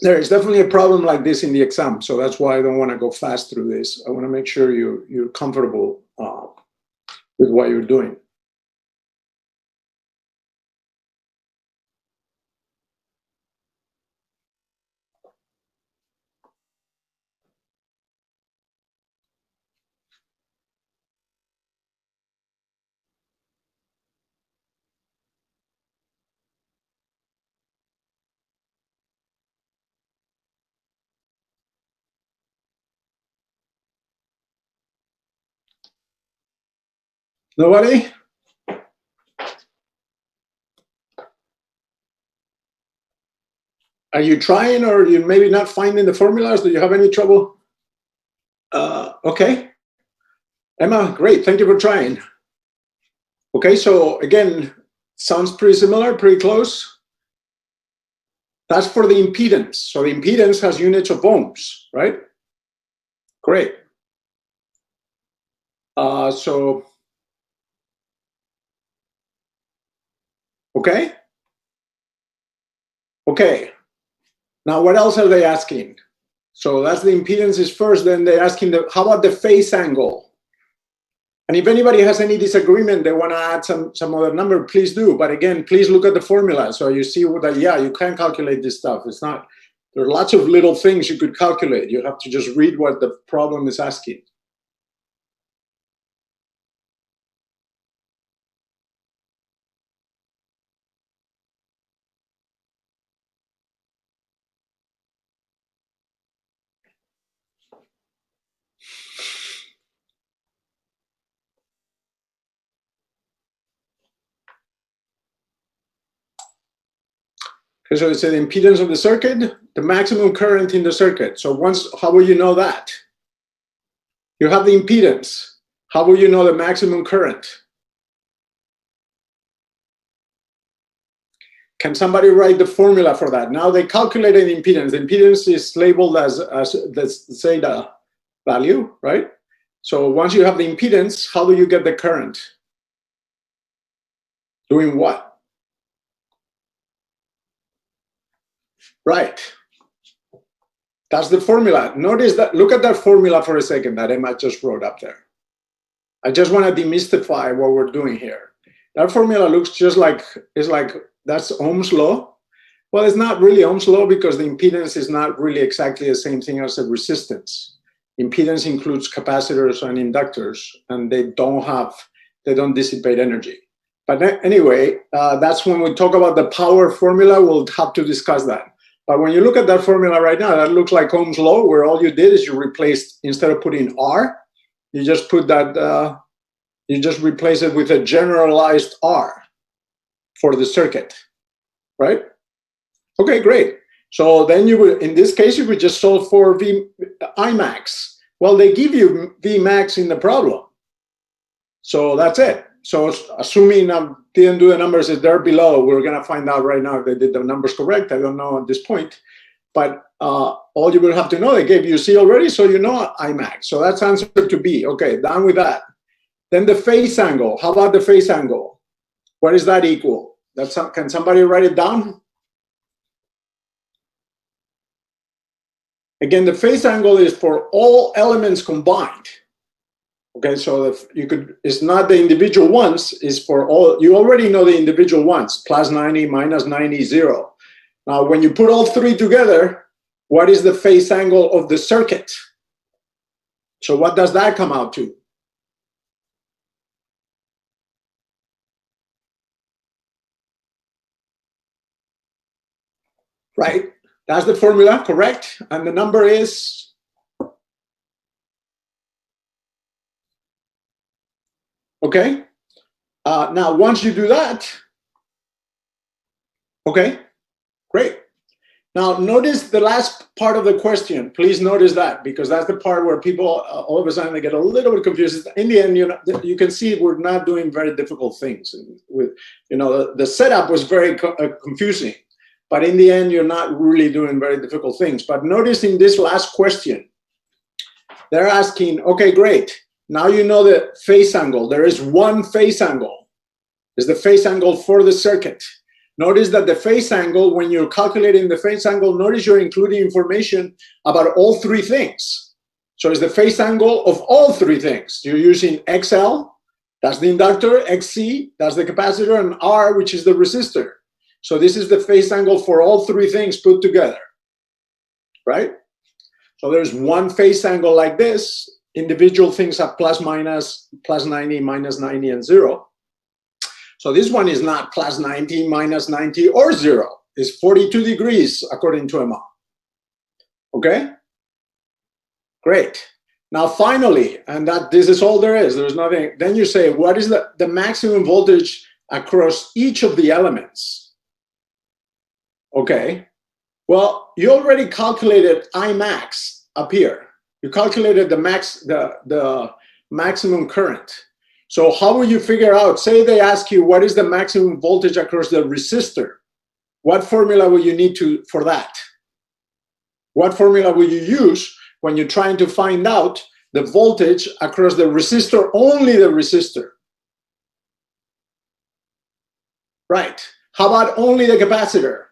There is definitely a problem like this in the exam, so that's why I don't want to go fast through this. I want to make sure you're comfortable with what you're doing. Nobody? Are you trying, or you maybe not finding the formulas? Do you have any trouble? Okay. Emma, great. Thank you for trying. Okay, so again, sounds pretty similar, pretty close. That's for the impedance. So the impedance has units of ohms, right? Great. So, okay. Okay. Now, what else are they asking? So that's the impedance is first, then they're asking, how about the phase angle? And if anybody has any disagreement, they want to add some other number, please do. But again, please look at the formula. So you see that, yeah, you can calculate this stuff. It's not, there are lots of little things you could calculate. You have to just read what the problem is asking. Okay, so it's the impedance of the circuit, the maximum current in the circuit. So once, how will you know that? You have the impedance. How will you know the maximum current? Can somebody write the formula for that? Now they calculated the impedance. The impedance is labeled as let's say the value, right? So once you have the impedance, how do you get the current? Doing what? Right. That's the formula. Notice that, look at that formula for a second that Emma just wrote up there. I just want to demystify what we're doing here. That formula looks just like, it's like, that's Ohm's law. Well, it's not really Ohm's law because the impedance is not really exactly the same thing as the resistance. Impedance includes capacitors and inductors, and they don't dissipate energy. But anyway, that's when we talk about the power formula, we'll have to discuss that. But when you look at that formula right now, that looks like Ohm's law, where all you did is you replaced, instead of putting R, you just put that, you just replace it with a generalized R for the circuit, right? Okay, great. So then you would, in this case, you would just solve for Imax. Well, they give you Vmax in the problem. So that's it. So assuming I didn't do the numbers, if they're below, we're going to find out right now if they did the numbers correct. I don't know at this point. But all you will have to know, they gave you C already, so you know Imax. So that's answer to B. Okay, done with that. Then the phase angle. How about the phase angle? What is that equal? Can somebody write it down? Again, the phase angle is for all elements combined. Okay, so if you could, it's not the individual ones, it's for all, you already know the individual ones, plus 90, minus 90, 0. Now, when you put all three together, what is the phase angle of the circuit? So what does that come out to? Right, that's the formula, correct? And the number is? Okay, now once you do that, okay, great. Now, notice the last part of the question. Please notice that, because that's the part where people all of a sudden they get a little bit confused. In the end, you can see we're not doing very difficult things. And with, the setup was very confusing, but in the end, you're not really doing very difficult things. But notice in this last question, they're asking, okay, great. Now you know the phase angle. There is one phase angle. It's the phase angle for the circuit. Notice that the phase angle, when you're calculating the phase angle, notice you're including information about all three things. So it's the phase angle of all three things. You're using XL, that's the inductor, XC, that's the capacitor, and R, which is the resistor. So this is the phase angle for all three things put together, right? So there's one phase angle like this. Individual things have plus, minus, plus 90, minus 90, and 0. So this one is not plus 90, minus 90, or 0. It's 42 degrees according to Emma. Okay? Great. Now finally, and this is all there is, there's nothing, then you say, what is the maximum voltage across each of the elements? Okay. Well, you already calculated Imax up here. You calculated the maximum current. So how will you figure out, say they ask you what is the maximum voltage across the resistor? What formula will you need for that? What formula will you use when you're trying to find out the voltage across the resistor, only the resistor? Right. How about only the capacitor?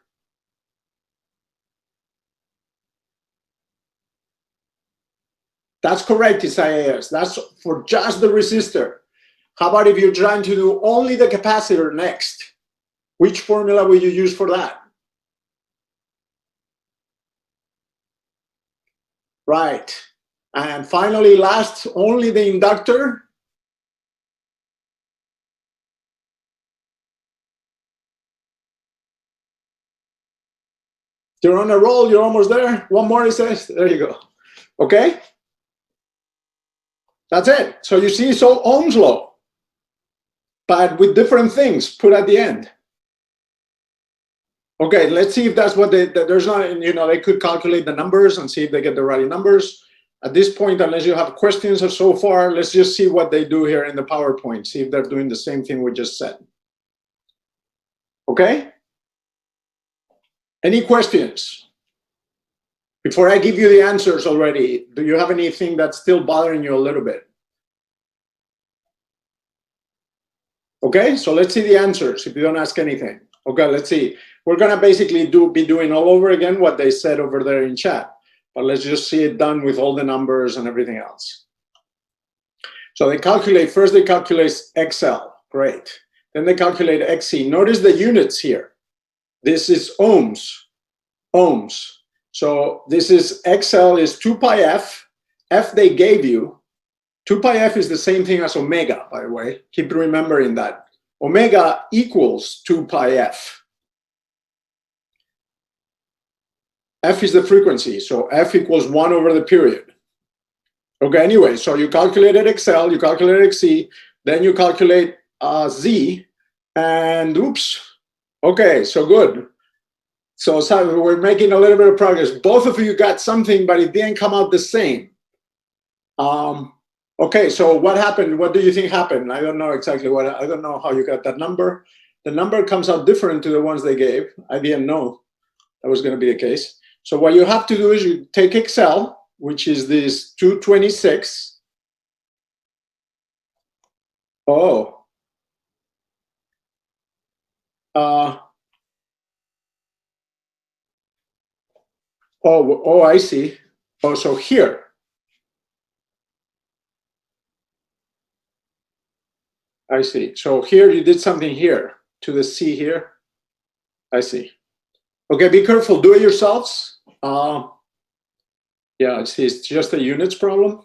That's correct, Isaias. That's for just the resistor. How about if you're trying to do only the capacitor next? Which formula will you use for that? Right. And finally, last, only the inductor. You're on a roll. You're almost there. One more, it says. There you go. Okay? That's it. So you see, it's all Ohm's law, but with different things put at the end. Okay, let's see if that's what there's not, they could calculate the numbers and see if they get the right numbers. At this point, unless you have questions or so far, let's just see what they do here in the PowerPoint, see if they're doing the same thing we just said. Okay? Any questions? Before I give you the answers already, do you have anything that's still bothering you a little bit? Okay, so let's see the answers if you don't ask anything. Okay, let's see. We're gonna basically be doing all over again what they said over there in chat, but let's just see it done with all the numbers and everything else. So they calculate, first they calculate XL, great. Then they calculate XC. Notice the units here. This is ohms, ohms. So this is XL is 2 pi F. F they gave you. 2 pi F is the same thing as omega, by the way. Keep remembering that. Omega equals 2 pi F. F is the frequency, so F equals 1 over the period. Okay, anyway, so you calculated XL, you calculated XC, then you calculate Z, and oops. Okay, so good. So we're making a little bit of progress. Both of you got something, but it didn't come out the same. Okay, so what happened? What do you think happened? I don't know exactly I don't know how you got that number. The number comes out different to the ones they gave. I didn't know that was going to be the case. So what you have to do is you take XL, which is this 226. Oh. Oh, I see. Oh, so here. I see. So here you did something here to the C here. I see. Okay, be careful. Do it yourselves. Yeah, it's just a units problem.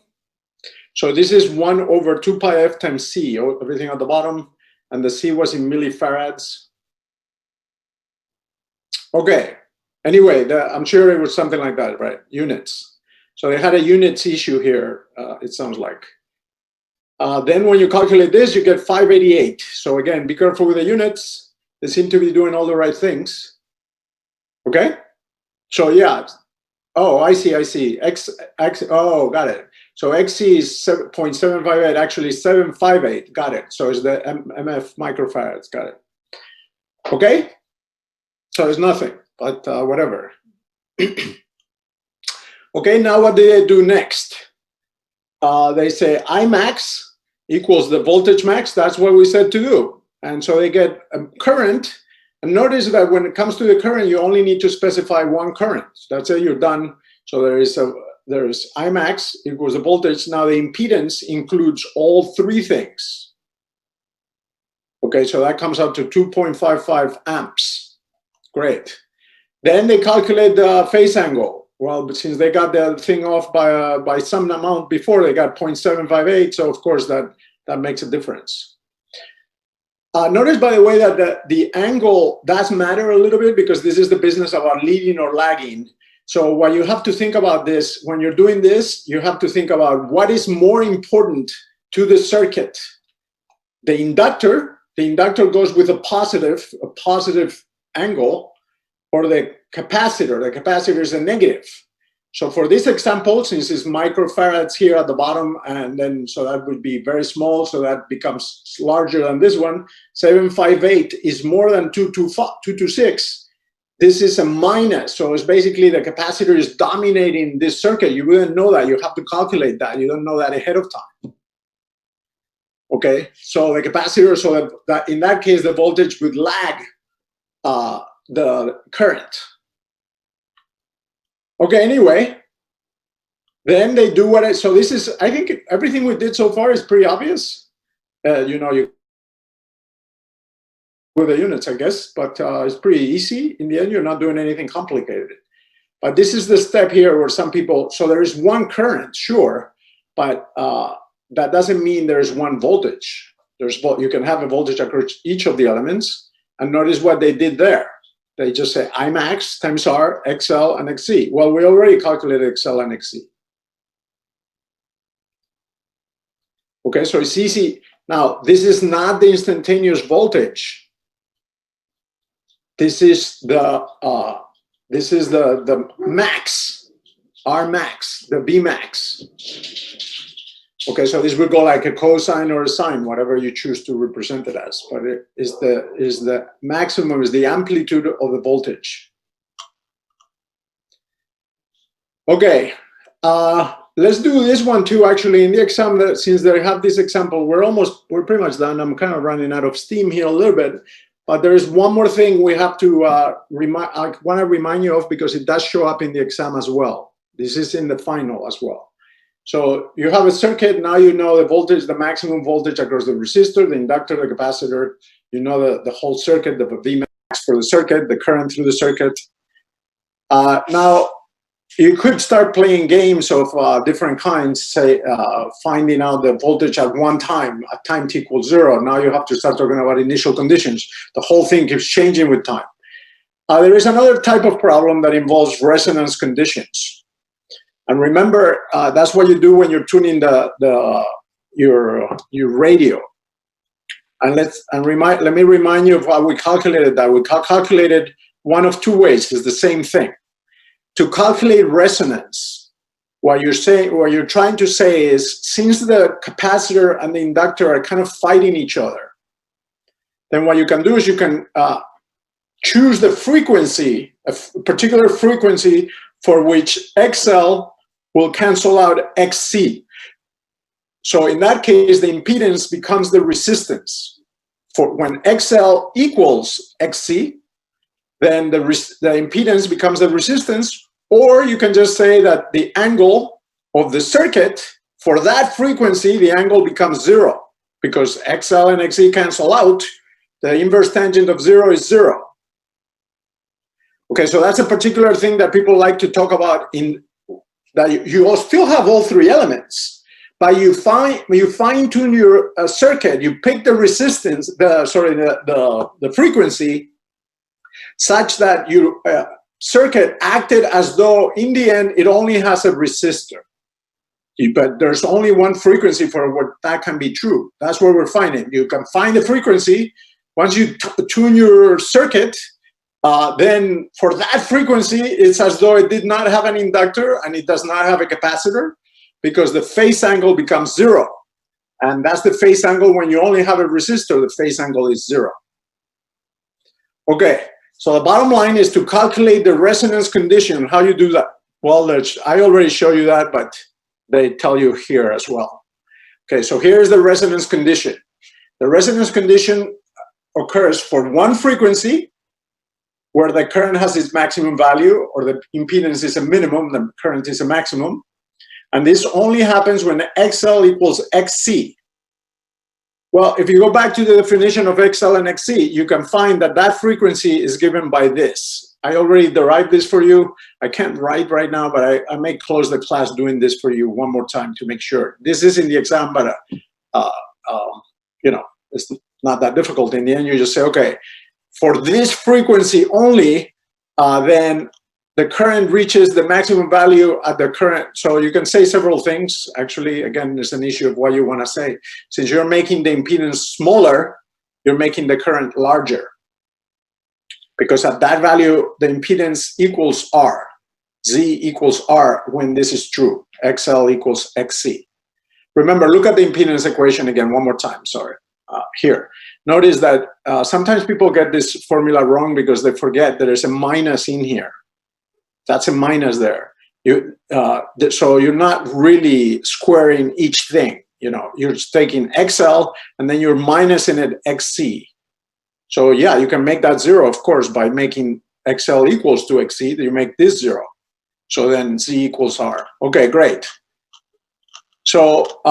So this is 1 over 2 pi F times C, everything at the bottom, and the C was in millifarads. Okay. Anyway, I'm sure it was something like that, right? Units. So they had a units issue here, it sounds like. Then when you calculate this, you get 588. So again, be careful with the units. They seem to be doing all the right things. Okay? So yeah. Oh, I see. Oh, got it. So XC is 0.758, actually 758. Got it. So it's the MF microfarads. Got it. Okay. So it's nothing, but whatever. Okay. Now what do they do next? They say I max equals the voltage max. That's what we said to do. And so they get a current. And notice that when it comes to the current, you only need to specify one current. That's it, you're done. So there's I max equals the voltage. Now the impedance includes all three things. Okay, so that comes out to 2.55 amps. Great. Then they calculate the phase angle. Well, but since they got the thing off by some amount before, they got 0.758. So of course that makes a difference. Notice, by the way, that the angle does matter a little bit because this is the business about leading or lagging. So what you have to think about this, when you're doing this, you have to think about what is more important to the circuit. The inductor goes with a positive angle, or the capacitor is a negative. So for this example, since it's microfarads here at the bottom, and then so that would be very small, so that becomes larger than this one, 758 is more than 226. This is a minus, so it's basically the capacitor is dominating this circuit. You wouldn't know that, you have to calculate that. You don't know that ahead of time. Okay, so the capacitor, so that in that case, the voltage would lag the current. Okay, anyway, then they do so this is, I think everything we did so far is pretty obvious. You know, you with the units, I guess, but it's pretty easy. In the end, you're not doing anything complicated. But this is the step here where some people, so there is one current, sure, but that doesn't mean there's one voltage. You can have a voltage across each of the elements, and notice what they did there. They just say I max times R, XL, and XC. Well, we already calculated XL and XC. Okay, so it's easy. Now, this is not the instantaneous voltage. This is the max, R max, the V max. Okay, so this would go like a cosine or a sine, whatever you choose to represent it as. But it is the maximum, is the amplitude of the voltage. Okay, let's do this one too. Actually, in the exam, since they have this example, we're pretty much done. I'm kind of running out of steam here a little bit, but there is one more thing we have to I want to remind you of, because it does show up in the exam as well. This is in the final as well. So you have a circuit, now you know the voltage, the maximum voltage across the resistor, the inductor, the capacitor, you know the whole circuit, the Vmax for the circuit, the current through the circuit. Now, you could start playing games of different kinds, say finding out the voltage at one time, at time t equals 0. Now you have to start talking about initial conditions. The whole thing keeps changing with time. There is another type of problem that involves resonance conditions. And remember, that's what you do when you're tuning your radio. And let me remind you of how we calculated that. We calculated one of two ways. It's the same thing. To calculate resonance, what you're trying to say is, since the capacitor and the inductor are kind of fighting each other, then what you can do is you can choose the frequency, a particular frequency for which XL will cancel out XC. So in that case, the impedance becomes the resistance. For when XL equals XC, then the impedance becomes the resistance, or you can just say that the angle of the circuit, for that frequency, the angle becomes 0, because XL and XC cancel out. The inverse tangent of 0 is 0. Okay, so that's a particular thing that people like to talk about, in that you all still have all three elements, but you fine tune your circuit, you pick the resistance, the frequency, such that your circuit acted as though in the end it only has a resistor. But there's only one frequency for what that can be true. That's what we're finding. You can find the frequency. Once you tune your circuit, then for that frequency, it's as though it did not have an inductor and it does not have a capacitor, because the phase angle becomes 0. And that's the phase angle when you only have a resistor, the phase angle is 0. Okay, so the bottom line is to calculate the resonance condition. How you do that? Well, I already show you that, but they tell you here as well. Okay, so here's the resonance condition. The resonance condition occurs for one frequency where the current has its maximum value, or the impedance is a minimum, the current is a maximum. And this only happens when XL equals XC. Well, if you go back to the definition of XL and XC, you can find that that frequency is given by this. I already derived this for you. I can't write right now, but I may close the class doing this for you one more time to make sure. This is in the exam, but you know, it's not that difficult. In the end, you just say, okay, for this frequency only, then the current reaches the maximum value at the current. So you can say several things. Actually, again, there's an issue of what you want to say. Since you're making the impedance smaller, you're making the current larger. Because at that value, the impedance equals R. Z equals R when this is true. XL equals XC. Remember, look at the impedance equation again one more time, sorry. Here. Notice that sometimes people get this formula wrong because they forget that there's a minus in here. That's a minus there. So you're not really squaring each thing. You know, you're just taking XL and then you're minusing it XC. So yeah, you can make that 0, of course, by making XL equals to XC. You make this 0. So then Z equals R. Okay, great. So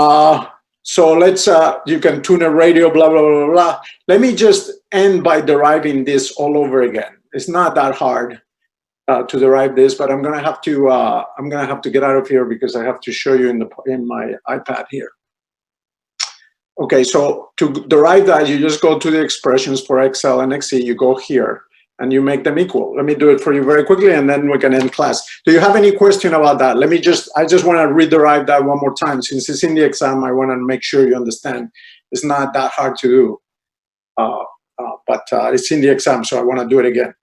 let's, you can tune a radio, blah, blah, blah, blah. Let me just end by deriving this all over again. It's not that hard to derive this, but I'm gonna have to get out of here because I have to show you in my iPad here. Okay, so to derive that, you just go to the expressions for XL and XC, you go here, and you make them equal. Let me do it for you very quickly, and then we can end class. Do you have any question about that? I just want to rederive that one more time. Since it's in the exam, I want to make sure you understand. It's not that hard to do, but it's in the exam, so I want to do it again.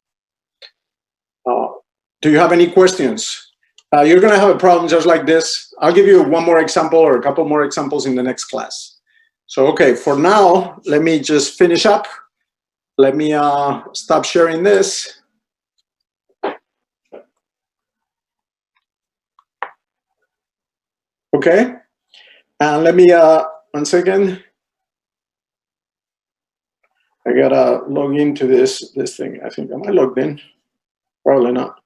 Do you have any questions? You're going to have a problem just like this. I'll give you one more example or a couple more examples in the next class. So, okay, for now, let me just finish up. Let me stop sharing this. Okay, and let me, 1 second. I gotta log into this thing. I think, am I logged in? Probably not.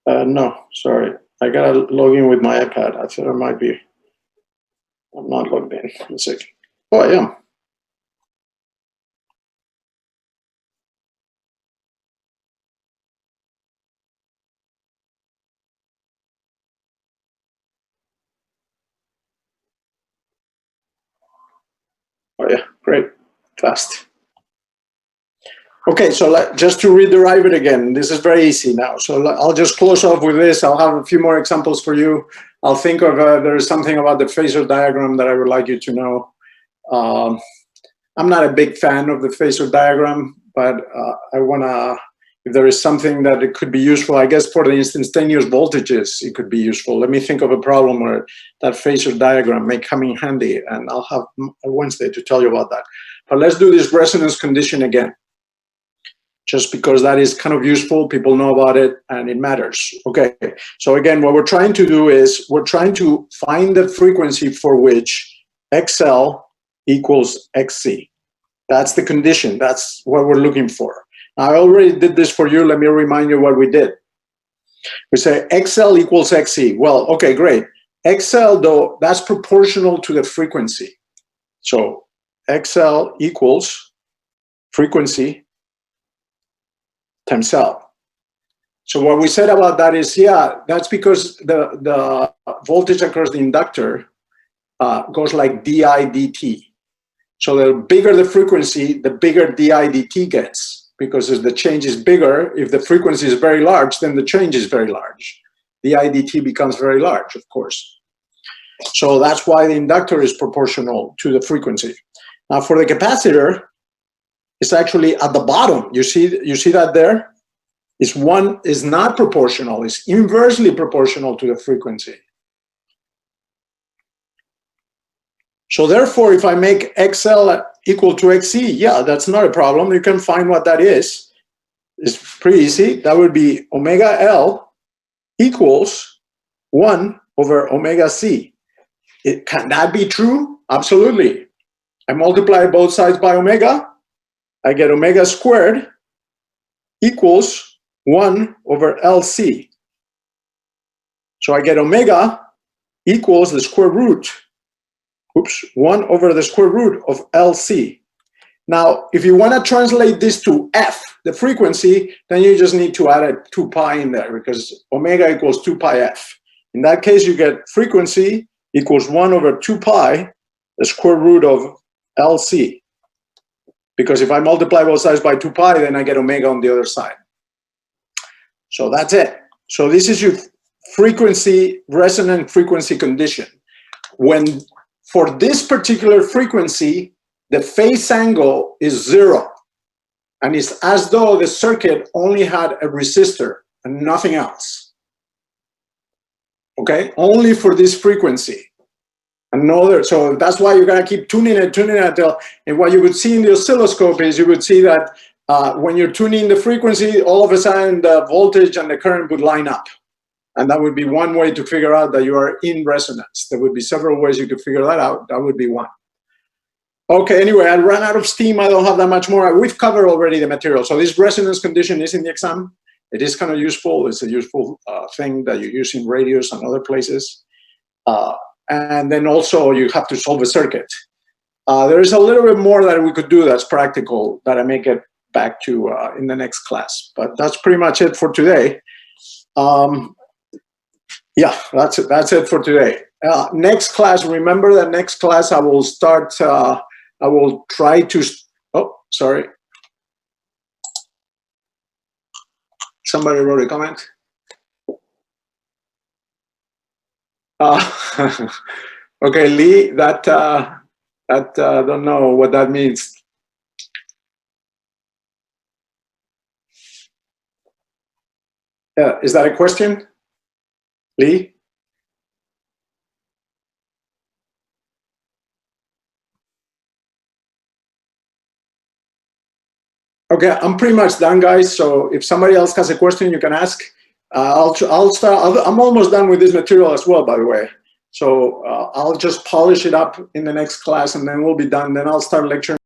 No, sorry. I gotta log in with my iPad. I thought I might be. I'm not logged in. 1 second. Oh, I am. Oh yeah, great, fast. Okay, so just to rederive it again, this is very easy now. So I'll just close off with this. I'll have a few more examples for you. I'll think of, there's something about the phasor diagram that I would like you to know. I'm not a big fan of the phasor diagram, but I wanna, if there is something that it could be useful, I guess for the instantaneous voltages, it could be useful. Let me think of a problem where that phasor diagram may come in handy, and I'll have a Wednesday to tell you about that. But let's do this resonance condition again. Just because that is kind of useful, people know about it, and it matters. Okay, so again, what we're trying to do is we're trying to find the frequency for which XL equals XC. That's the condition. That's what we're looking for. I already did this for you. Let me remind you what we did. We say XL equals XC. Well, okay, great. XL, though, that's proportional to the frequency. So XL equals frequency times L. So what we said about that is, yeah, that's because the voltage across the inductor goes like di dt. So the bigger the frequency, the bigger di dt gets, because as the change is bigger, if the frequency is very large, then the change is very large. Di dt becomes very large, of course. So that's why the inductor is proportional to the frequency. Now for the capacitor, it's actually at the bottom. You see that there? It's one is not proportional, it's inversely proportional to the frequency. So therefore, if I make XL equal to XC, yeah, that's not a problem. You can find what that is. It's pretty easy. That would be omega L equals 1 over omega C. Can that be true? Absolutely. I multiply both sides by omega. I get omega squared equals 1 over LC. So I get omega equals the square root, 1 over the square root of LC. Now, if you want to translate this to F, the frequency, then you just need to add a 2 pi in there because omega equals 2 pi F. In that case, you get frequency equals 1 over 2 pi, the square root of LC. Because if I multiply both sides by 2 pi, then I get omega on the other side. So that's it. So this is your frequency, resonant frequency condition. When for this particular frequency, the phase angle is 0. And it's as though the circuit only had a resistor and nothing else. Okay, only for this frequency. And no other, so that's why you gotta keep tuning it until, and what you would see in the oscilloscope is you would see that when you're tuning the frequency, all of a sudden the voltage and the current would line up. And that would be one way to figure out that you are in resonance. There would be several ways you could figure that out. That would be one. Okay, anyway, I ran out of steam. I don't have that much more. We've covered already the material. So this resonance condition is in the exam. It is kind of useful. It's a useful thing that you use in radios and other places. And then also you have to solve a circuit. There is a little bit more that we could do that's practical that I may get back to in the next class. But that's pretty much it for today. Yeah, that's it for today. Next class, remember that next class I will start, I will try to, oh, sorry. Somebody wrote a comment. Okay, Lee, that don't know what that means. Is that a question, Lee? Okay, I'm pretty much done, guys. So if somebody else has a question, you can ask. I'll start. I'm almost done with this material as well, by the way. So I'll just polish it up in the next class, and then we'll be done. Then I'll start lecturing.